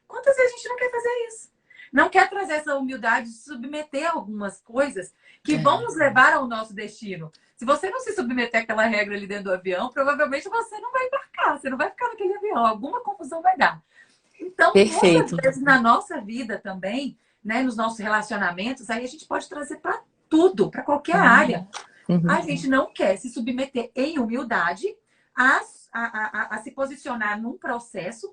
S1: quantas vezes a gente não quer fazer isso? Não quer trazer essa humildade de submeter a algumas coisas que vão nos levar ao nosso destino. Se você não se submeter àquela regra ali dentro do avião, provavelmente você não vai embarcar, você não vai ficar naquele avião, alguma confusão vai dar. Então, muitas
S2: Perfeito.
S1: vezes na nossa vida também, né, nos nossos relacionamentos, aí a gente pode trazer para tudo, para qualquer área. A gente não quer se submeter em humildade a se posicionar num processo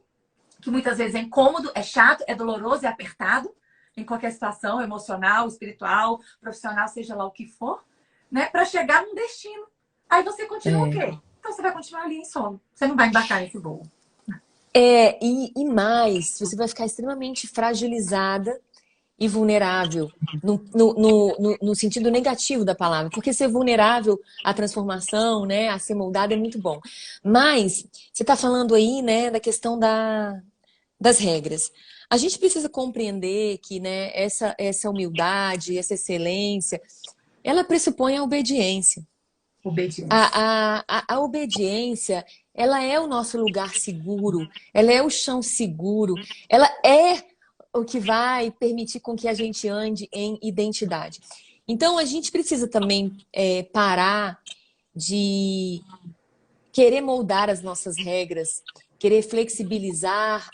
S1: que muitas vezes é incômodo, é chato, é doloroso, é apertado, em qualquer situação, emocional, espiritual, profissional, seja lá o que for, né? Para chegar num destino. Aí você continua o quê? Então você vai continuar ali em solo. Você não vai embarcar nesse voo.
S2: E mais, você vai ficar extremamente fragilizada e vulnerável, no sentido negativo da palavra, porque ser vulnerável à transformação, né, a ser moldado é muito bom. Mas você está falando aí, né, da questão das regras. A gente precisa compreender que, né, essa humildade, essa excelência, ela pressupõe a obediência.
S1: Obediência.
S2: A obediência, ela é o nosso lugar seguro, ela é o chão seguro, ela é o que vai permitir com que a gente ande em identidade. Então, a gente precisa também parar de querer moldar as nossas regras, querer flexibilizar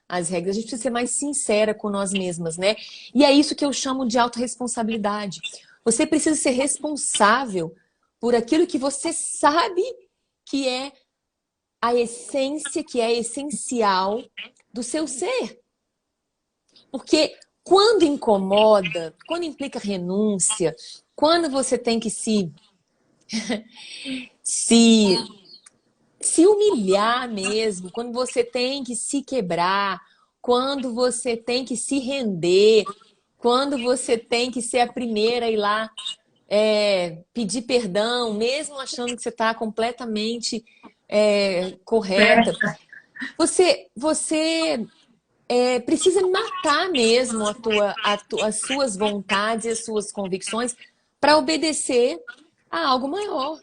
S2: as regras. A gente precisa ser mais sincera com nós mesmas, né? E é isso que eu chamo de autorresponsabilidade. Você precisa ser responsável por aquilo que você sabe que é a essência, que é essencial do seu ser. Porque quando incomoda, quando implica renúncia, quando você tem que se humilhar mesmo, quando você tem que se quebrar, quando você tem que se render, quando você tem que ser a primeira a ir lá pedir perdão, mesmo achando que você está completamente correta. Você precisa matar mesmo as suas vontades e as suas convicções para obedecer a algo maior.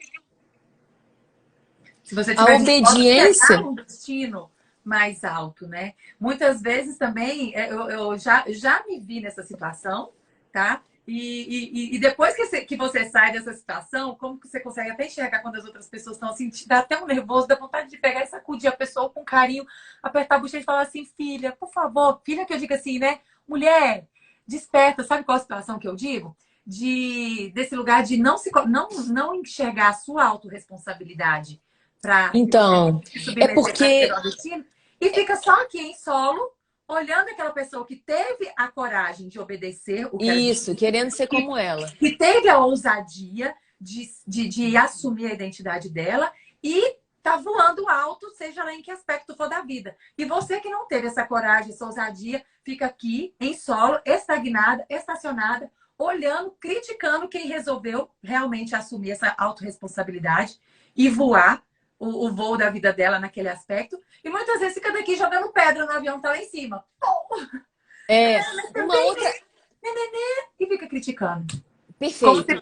S1: Se você
S2: A
S1: tiver
S2: obediência.
S1: chegar um destino mais alto, né? Muitas vezes também eu já me vi nessa situação, tá? E depois que você sai dessa situação, como que você consegue até enxergar quando as outras pessoas estão assim, dá até um nervoso, dá vontade de pegar e sacudir a pessoa com carinho, apertar a bochecha e falar assim, filha, por favor, filha que eu digo assim, né? Mulher, desperta, sabe qual a situação que eu digo? desse lugar de não enxergar a sua autorresponsabilidade para
S2: Então,
S1: se
S2: é
S1: submeter para
S2: porque
S1: aquele destino, e fica só aqui em solo, olhando aquela pessoa que teve a coragem de obedecer o que era
S2: isso,
S1: dito,
S2: querendo ser como ela.
S1: que teve a ousadia de assumir a identidade dela e tá voando alto, seja lá em que aspecto for da vida. E você que não teve essa coragem, essa ousadia, fica aqui em solo, estagnada, estacionada, olhando, criticando quem resolveu realmente assumir essa autorresponsabilidade e voar o voo da vida dela naquele aspecto. E muitas vezes fica daqui jogando pedra no avião que tá lá em cima.
S2: É,
S1: Mas
S2: uma
S1: também,
S2: outra.
S1: e fica criticando.
S2: Perfeito,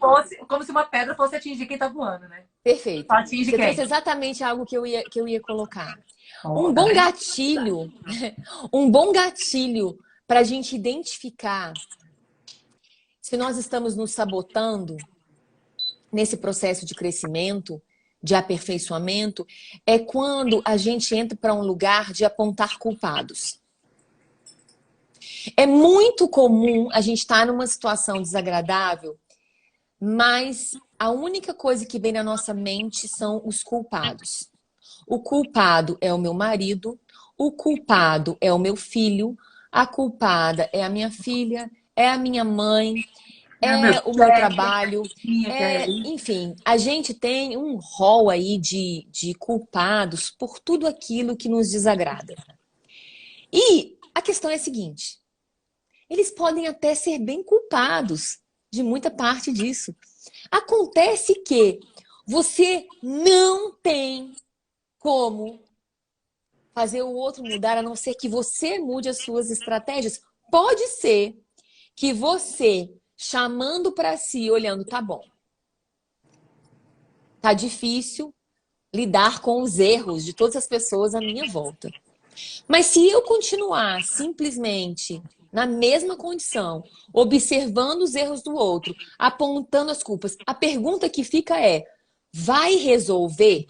S1: Como se uma pedra fosse atingir quem tá voando, né? Só
S2: perfeito.
S1: atinge
S2: Você trouxe
S1: quem?
S2: exatamente algo que eu ia colocar.
S1: Oh,
S2: Um
S1: tá
S2: bom
S1: vendo?
S2: gatilho, um bom gatilho para a gente identificar se nós estamos nos sabotando nesse processo de crescimento, de aperfeiçoamento, é quando a gente entra para um lugar de apontar culpados. É muito comum a gente estar numa situação desagradável, mas a única coisa que vem na nossa mente são os culpados. O culpado é o meu marido, o culpado é o meu filho, a culpada é a minha filha, é a minha mãe,
S1: É meu
S2: é o meu
S1: chefe,
S2: trabalho,
S1: minha que é ali.
S2: enfim, a gente tem um rol aí de culpados por tudo aquilo que nos desagrada. E a questão é a seguinte: eles podem até ser bem culpados de muita parte disso. Acontece que você não tem como fazer o outro mudar, a não ser que você mude as suas estratégias. Pode ser que você, chamando para si, olhando, tá bom, tá difícil lidar com os erros de todas as pessoas à minha volta. Mas se eu continuar simplesmente na mesma condição, observando os erros do outro, apontando as culpas, a pergunta que fica é: vai resolver?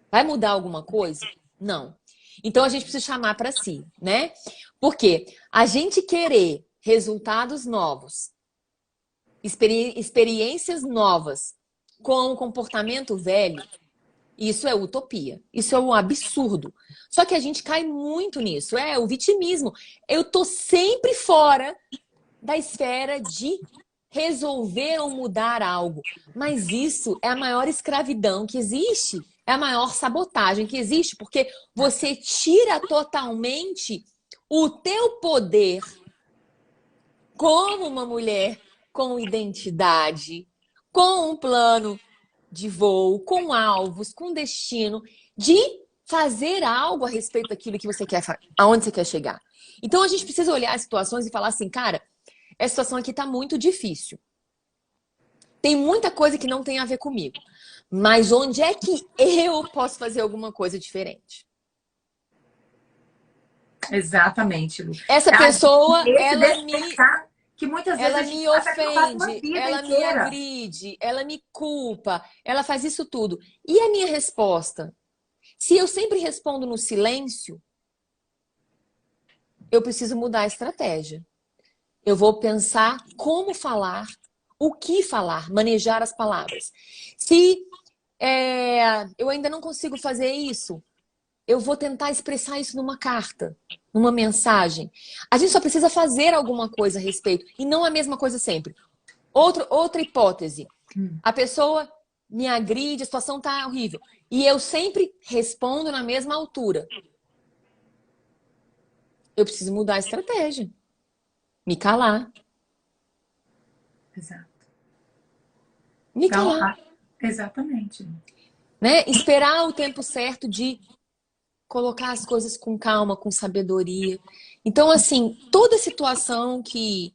S2: Vai mudar alguma coisa? Não. Então a gente precisa chamar para si, né? Porque a gente querer resultados novos, experiências novas com um comportamento velho, isso é utopia. Isso é um absurdo. Só que a gente cai muito nisso. É o vitimismo. Eu tô sempre fora da esfera de resolver ou mudar algo. Mas isso é a maior escravidão que existe. É a maior sabotagem que existe, porque você tira totalmente o teu poder como uma mulher com identidade, com um plano de voo, com alvos, com destino, de fazer algo a respeito daquilo que você quer, aonde você quer chegar. Então a gente precisa olhar as situações e falar assim, cara, essa situação aqui tá muito difícil. Tem muita coisa que não tem a ver comigo. Mas onde é que eu posso fazer alguma coisa diferente?
S1: Exatamente, Lu.
S2: Essa pessoa,
S1: Esse despertar que muitas vezes a
S2: ela
S1: gente
S2: me
S1: passa que não passa uma
S2: ofende,
S1: vida
S2: ela me
S1: inteira.
S2: agride, ela me culpa, ela faz isso tudo. E a minha resposta? Se eu sempre respondo no silêncio, eu preciso mudar a estratégia. Eu vou pensar como falar, o que falar, manejar as palavras. Se eu ainda não consigo fazer isso, eu vou tentar expressar isso numa carta, numa mensagem. A gente só precisa fazer alguma coisa a respeito, e não a mesma coisa sempre. Outra hipótese. A pessoa me agride, a situação tá horrível. E eu sempre respondo na mesma altura. Eu preciso mudar a estratégia. Me calar.
S1: Exato.
S2: Me
S1: Então,
S2: calar.
S1: exatamente.
S2: Né? Esperar o tempo certo de colocar as coisas com calma, com sabedoria. Então, assim, toda situação que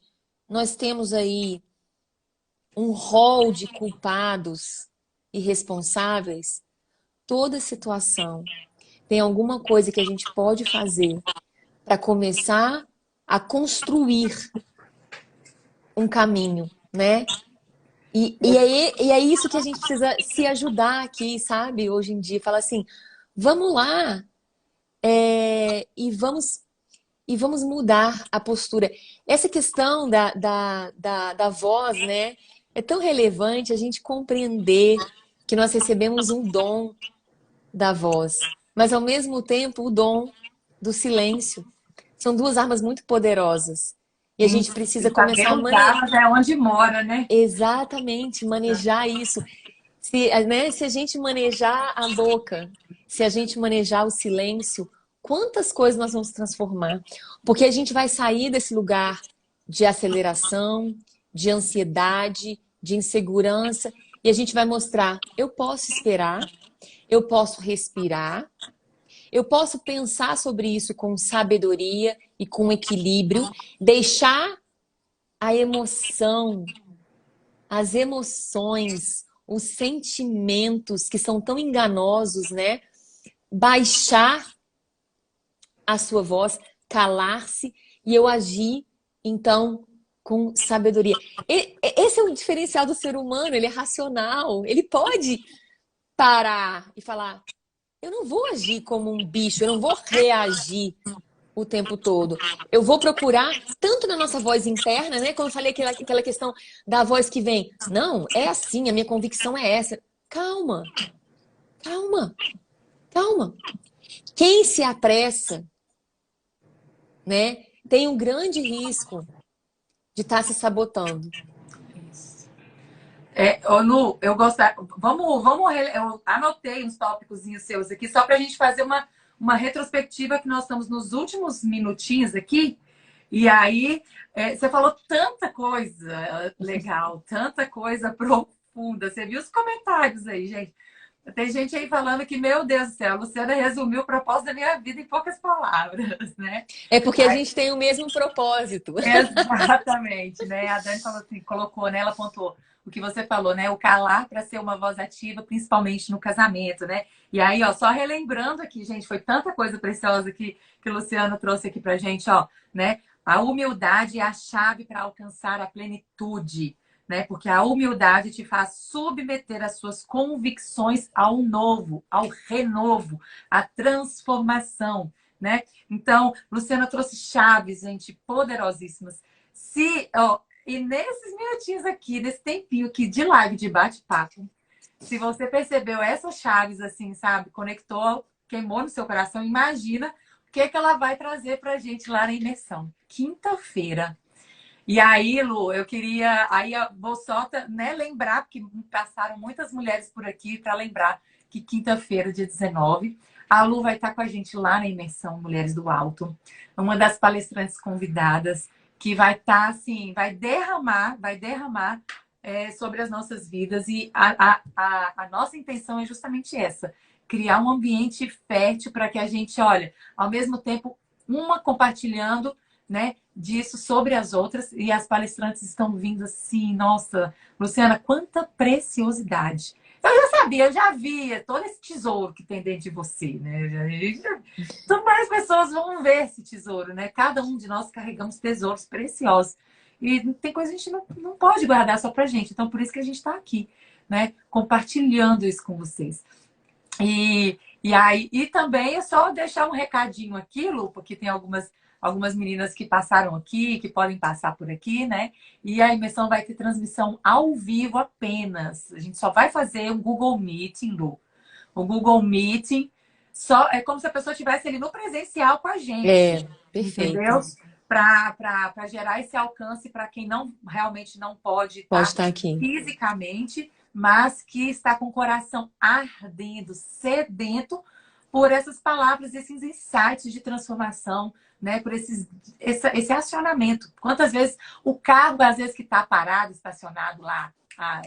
S2: nós temos aí um rol de culpados e responsáveis, toda situação tem alguma coisa que a gente pode fazer para começar a construir um caminho, né? E é isso que a gente precisa se ajudar aqui, sabe? Hoje em dia, falar assim, vamos lá, e vamos e vamos mudar a postura. Essa questão da voz, né? É tão relevante a gente compreender que nós recebemos um dom da voz, mas ao mesmo tempo o dom do silêncio. São duas armas muito poderosas. E a
S1: Sim,
S2: gente precisa
S1: e saber
S2: começar a
S1: usá-las é onde mora, né?
S2: exatamente manejar isso. Se, né, se a gente manejar a boca, se a gente manejar o silêncio, quantas coisas nós vamos transformar? Porque a gente vai sair desse lugar de aceleração, de ansiedade, de insegurança, e a gente vai mostrar: eu posso esperar, eu posso respirar, eu posso pensar sobre isso com sabedoria e com equilíbrio, deixar a emoção, as emoções, os sentimentos que são tão enganosos, né? Baixar a sua voz, calar-se e eu agir, então, com sabedoria. Esse é o diferencial do ser humano, ele é racional, ele pode parar e falar: eu não vou agir como um bicho, eu não vou reagir o tempo todo. Eu vou procurar, tanto na nossa voz interna, né? Como eu falei, aquela questão da voz que vem. Não, é assim, a minha convicção é essa. Calma, calma, calma. Quem se apressa, né? Tem um grande risco de estar se sabotando.
S1: Ô Lu, eu gostaria. Eu anotei uns tópicos seus aqui, só para a gente fazer uma retrospectiva, que nós estamos nos últimos minutinhos aqui. E aí, você falou tanta coisa legal, tanta coisa profunda. Você viu os comentários aí, gente? Tem gente aí falando que, meu Deus do céu, a Luciana resumiu o propósito da minha vida em poucas palavras, né?
S2: É porque a gente tem o mesmo propósito.
S1: Exatamente, né? A Dani falou assim, colocou, né? Ela apontou o que você falou, né? O calar para ser uma voz ativa, principalmente no casamento, né? E aí, ó, só relembrando aqui, gente, foi tanta coisa preciosa que o Luciano trouxe aqui pra gente, ó, né? A humildade é a chave para alcançar a plenitude, né? Porque a humildade te faz submeter as suas convicções ao novo, ao renovo, à transformação, né? Então, Luciana trouxe chaves, gente, poderosíssimas. E nesses minutinhos aqui, nesse tempinho aqui de live, de bate-papo, se você percebeu essas chaves, assim, sabe, conectou, queimou no seu coração, imagina o que ela vai trazer pra gente lá na imersão. Quinta-feira. E aí, Lu, eu queria. Aí eu vou só, né, lembrar, porque passaram muitas mulheres por aqui, para lembrar que quinta-feira, dia 19, a Lu vai estar com a gente lá na imersão Mulheres do Alto, uma das palestrantes convidadas, que vai estar assim, vai derramar sobre as nossas vidas. E a nossa intenção é justamente essa: criar um ambiente fértil para que a gente, olha, ao mesmo tempo, uma compartilhando, né, disso sobre as outras, e as palestrantes estão vindo assim, nossa, Luciana, quanta preciosidade. Eu já sabia, eu já via todo esse tesouro que tem dentro de você, né? Então, mais pessoas vão ver esse tesouro, né? Cada um de nós carregamos tesouros preciosos. E tem coisa que a gente não pode guardar só pra gente. Então, por isso que a gente está aqui, né? Compartilhando isso com vocês. E aí, e também é só deixar um recadinho aqui, Lu, porque tem algumas meninas que passaram aqui, que podem passar por aqui, né? E a imersão vai ter transmissão ao vivo apenas. A gente só vai fazer um Google Meeting, Lu. O Google Meeting só é como se a pessoa estivesse ali no presencial com a gente.
S2: É, perfeito.
S1: Entendeu? Para gerar esse alcance para quem realmente não pode
S2: Pode
S1: estar
S2: estar aqui.
S1: fisicamente, mas que está com o coração ardendo, sedento por essas palavras, esses insights de transformação, né? Por esse acionamento. Quantas vezes o carro, às vezes, que está parado, estacionado lá há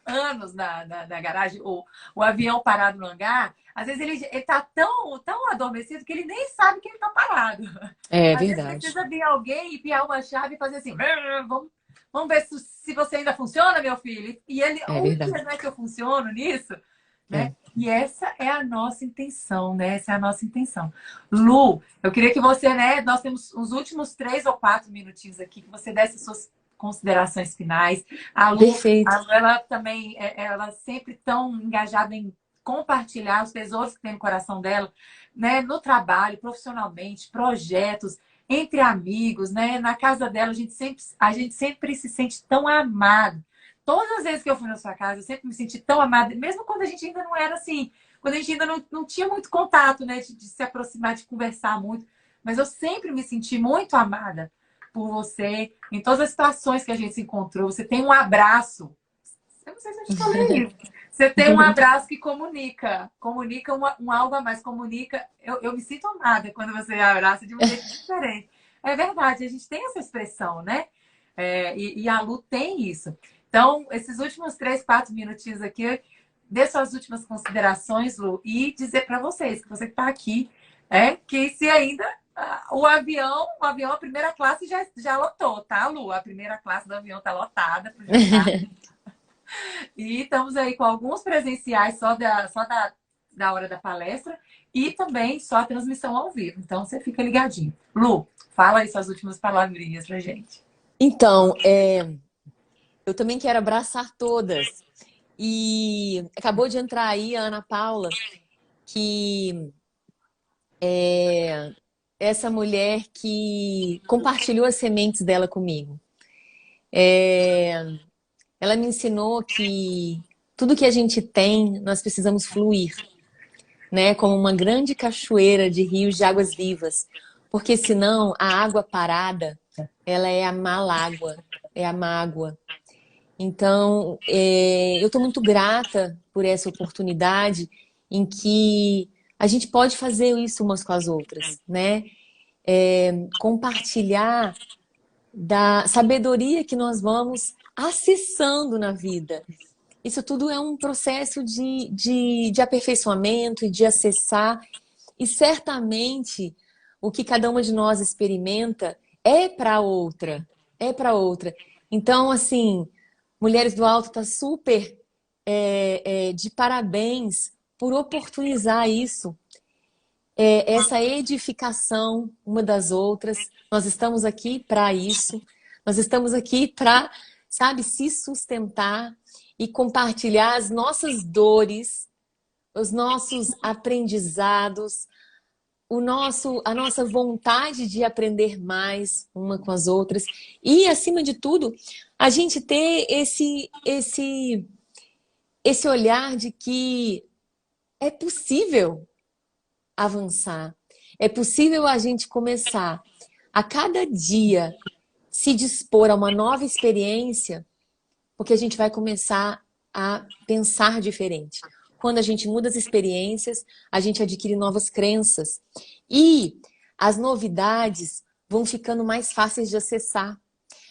S1: anos na garagem, ou o avião parado no hangar, às vezes ele está tão adormecido que ele nem sabe que ele está parado.
S2: É
S1: Às vezes
S2: verdade.
S1: precisa vir alguém e piar uma chave e fazer assim, vamos ver se você ainda funciona, meu filho. E ele,
S2: É
S1: um dia
S2: verdade.
S1: não é que eu funciono nisso,
S2: É.
S1: né? E essa é a nossa intenção, né? Essa é a nossa intenção. Lu, eu queria que você, né? Nós temos os últimos 3 ou 4 minutinhos aqui, que você desse suas considerações finais. A Lu,
S2: Perfeito.
S1: ela também, ela sempre tão engajada em compartilhar os tesouros que tem no coração dela, né? No trabalho, profissionalmente, projetos, entre amigos, né? Na casa dela, a gente sempre se sente tão amado. Todas as vezes que eu fui na sua casa, eu sempre me senti tão amada, mesmo quando a gente ainda não era assim, quando a gente ainda não tinha muito contato, né? De se aproximar, de conversar muito. Mas eu sempre me senti muito amada por você, em todas as situações que a gente se encontrou. Você tem um abraço. Eu não sei se eu te falei isso. Você tem um abraço que comunica. Comunica um algo a mais. Comunica. Eu me sinto amada quando você abraça de um jeito diferente. É verdade, a gente tem essa expressão, né? E a Lu tem isso. Então, esses últimos 3, 4 minutinhos aqui, dê suas últimas considerações, Lu, e dizer para vocês, que você que está aqui, que se ainda o avião, a primeira classe já lotou, tá, Lu? A primeira classe do avião está lotada pro jantar. E estamos aí com alguns presenciais só da hora da palestra e também só a transmissão ao vivo. Então, você fica ligadinho. Lu, fala aí suas últimas palavrinhas pra gente.
S2: Então, eu também quero abraçar todas. E acabou de entrar aí a Ana Paula, que é essa mulher que compartilhou as sementes dela comigo. Ela me ensinou que tudo que a gente tem, nós precisamos fluir, né? Como uma grande cachoeira de rios de águas vivas. Porque senão a água parada, ela é a malágua, é a mágoa. Então, eu estou muito grata por essa oportunidade em que a gente pode fazer isso umas com as outras, né? Compartilhar da sabedoria que nós vamos acessando na vida. Isso tudo é um processo de aperfeiçoamento e de acessar. E certamente o que cada uma de nós experimenta é para outra. É para outra. Então, assim, Mulheres do Alto está super de parabéns por oportunizar isso. Essa edificação uma das outras. Nós estamos aqui para isso. Nós estamos aqui para, sabe, se sustentar e compartilhar as nossas dores, os nossos aprendizados, a nossa vontade de aprender mais uma com as outras. E, acima de tudo, a gente ter esse olhar de que é possível avançar. É possível a gente começar a cada dia se dispor a uma nova experiência, porque a gente vai começar a pensar diferente. Quando a gente muda as experiências, a gente adquire novas crenças. E as novidades vão ficando mais fáceis de acessar.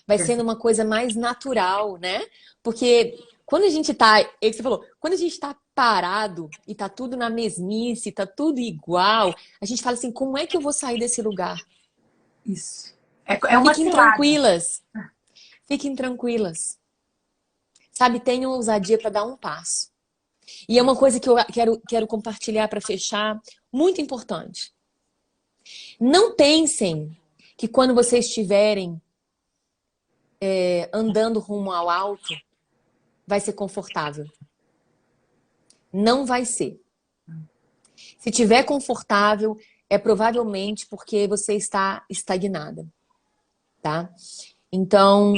S2: Vai sendo uma coisa mais natural, né? Porque quando a gente tá, é que você falou, quando a gente tá parado e tá tudo na mesmice, tá tudo igual, a gente fala assim, como é que eu vou sair desse lugar?
S1: Isso. É uma
S2: Fiquem
S1: cilada.
S2: tranquilas. Fiquem tranquilas. Sabe, tenham ousadia para dar um passo. E é uma coisa que eu quero compartilhar para fechar, muito importante. Não pensem que quando vocês estiverem andando rumo ao alto, vai ser confortável. Não vai ser. Se tiver confortável, é provavelmente porque você está estagnada, tá? Então,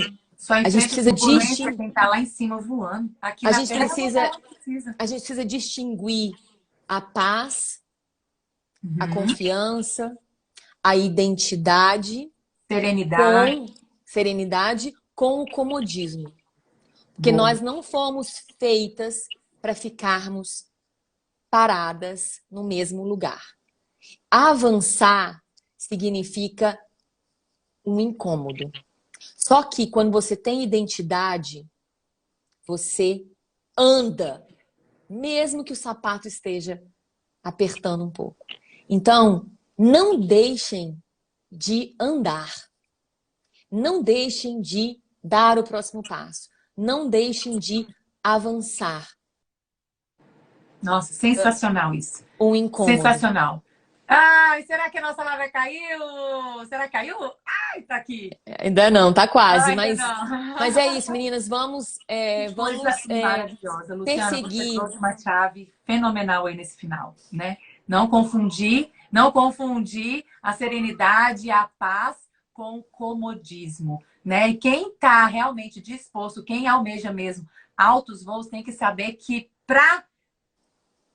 S2: a gente precisa distinguir.
S1: Quem tá lá em cima voando. Aqui na terra precisa.
S2: A gente precisa distinguir a paz, a confiança, a identidade, serenidade com o comodismo. Porque nós não fomos feitas para ficarmos paradas no mesmo lugar. Avançar significa um incômodo. Só que quando você tem identidade, você anda, mesmo que o sapato esteja apertando um pouco. Então, não deixem de andar. Não deixem de dar o próximo passo. Não deixem de avançar.
S1: Nossa, sensacional isso.
S2: Um incômodo.
S1: Sensacional. Ai, será que a nossa live caiu? Será que caiu? Ai, tá aqui.
S2: Ainda não, tá quase,
S1: Ainda não.
S2: mas é isso, meninas,
S1: Que coisa maravilhosa. Luciana, você
S2: perseguir.
S1: trouxe uma chave fenomenal aí nesse final, né? Não confundir a serenidade e a paz com o comodismo, né? E quem está realmente disposto, quem almeja mesmo altos voos, tem que saber que para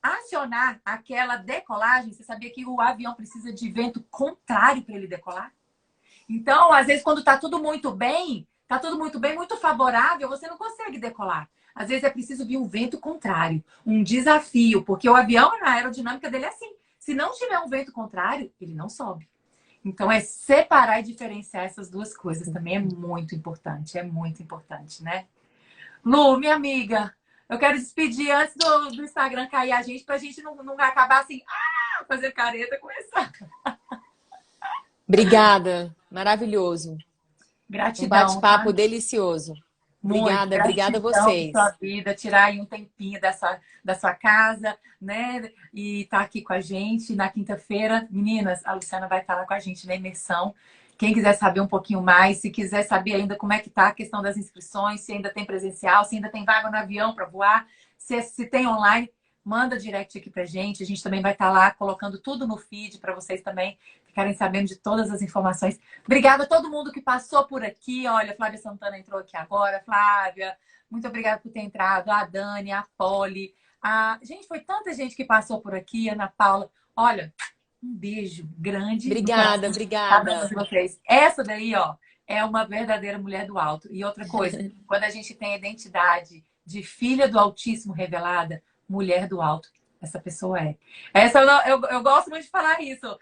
S1: acionar aquela decolagem, você sabia que o avião precisa de vento contrário para ele decolar? Então, às vezes, quando está tudo muito bem, muito favorável, você não consegue decolar. Às vezes é preciso vir um vento contrário, um desafio, porque o avião, a aerodinâmica dele é assim. Se não tiver um vento contrário, ele não sobe. Então, é separar e diferenciar essas duas coisas também é muito importante, né? Lu, minha amiga, eu quero despedir antes do Instagram cair a gente, para a gente não acabar assim, fazer careta com essa.
S2: Obrigada, maravilhoso. Um
S1: Gratidão, tá?
S2: bate-papo delicioso.
S1: Muito
S2: Obrigada, obrigada a
S1: gratidão por sua
S2: vocês.
S1: vida, tirar aí um tempinho da sua casa, né? E estar aqui com a gente na quinta-feira. Meninas, a Luciana vai estar lá com a gente na imersão. Quem quiser saber um pouquinho mais, se quiser saber ainda como é que está a questão das inscrições, se ainda tem presencial, se ainda tem vaga no avião para voar, se tem online, manda direct aqui pra gente. A gente também vai estar lá colocando tudo no feed para vocês também ficarem sabendo de todas as informações. Obrigada a todo mundo que passou por aqui. Olha, a Flávia Santana entrou aqui agora. Flávia, muito obrigada por ter entrado. A Dani, a Polly. Gente, foi tanta gente que passou por aqui. Ana Paula. Olha, um beijo grande no
S2: Obrigada,
S1: coração de cada uma
S2: obrigada.
S1: de vocês. Essa daí, ó, é uma verdadeira mulher do alto. E outra coisa, quando a gente tem a identidade de filha do Altíssimo revelada, mulher do alto, essa pessoa é. Essa eu gosto muito de falar isso.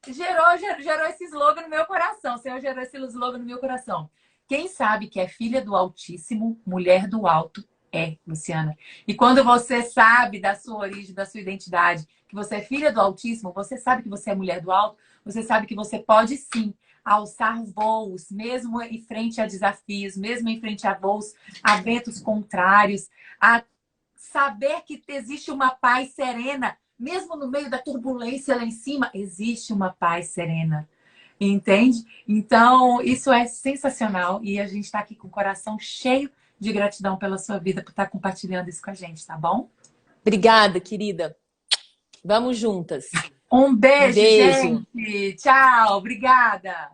S1: Gerou esse slogan no meu coração. O Senhor gerou esse slogan no meu coração. Quem sabe que é filha do Altíssimo, mulher do alto, é, Luciana. E quando você sabe da sua origem, da sua identidade, que você é filha do Altíssimo, você sabe que você é mulher do alto, você sabe que você pode sim alçar voos, mesmo em frente a desafios, mesmo em frente a voos, a ventos contrários, a saber que existe uma paz serena, mesmo no meio da turbulência lá em cima, existe uma paz serena. Entende? Então, isso é sensacional e a gente está aqui com o coração cheio de gratidão pela sua vida, por estar compartilhando isso com a gente, tá bom?
S2: Obrigada, querida. Vamos juntas.
S1: Um
S2: Um
S1: beijo,
S2: beijo.
S1: gente. Tchau. Obrigada.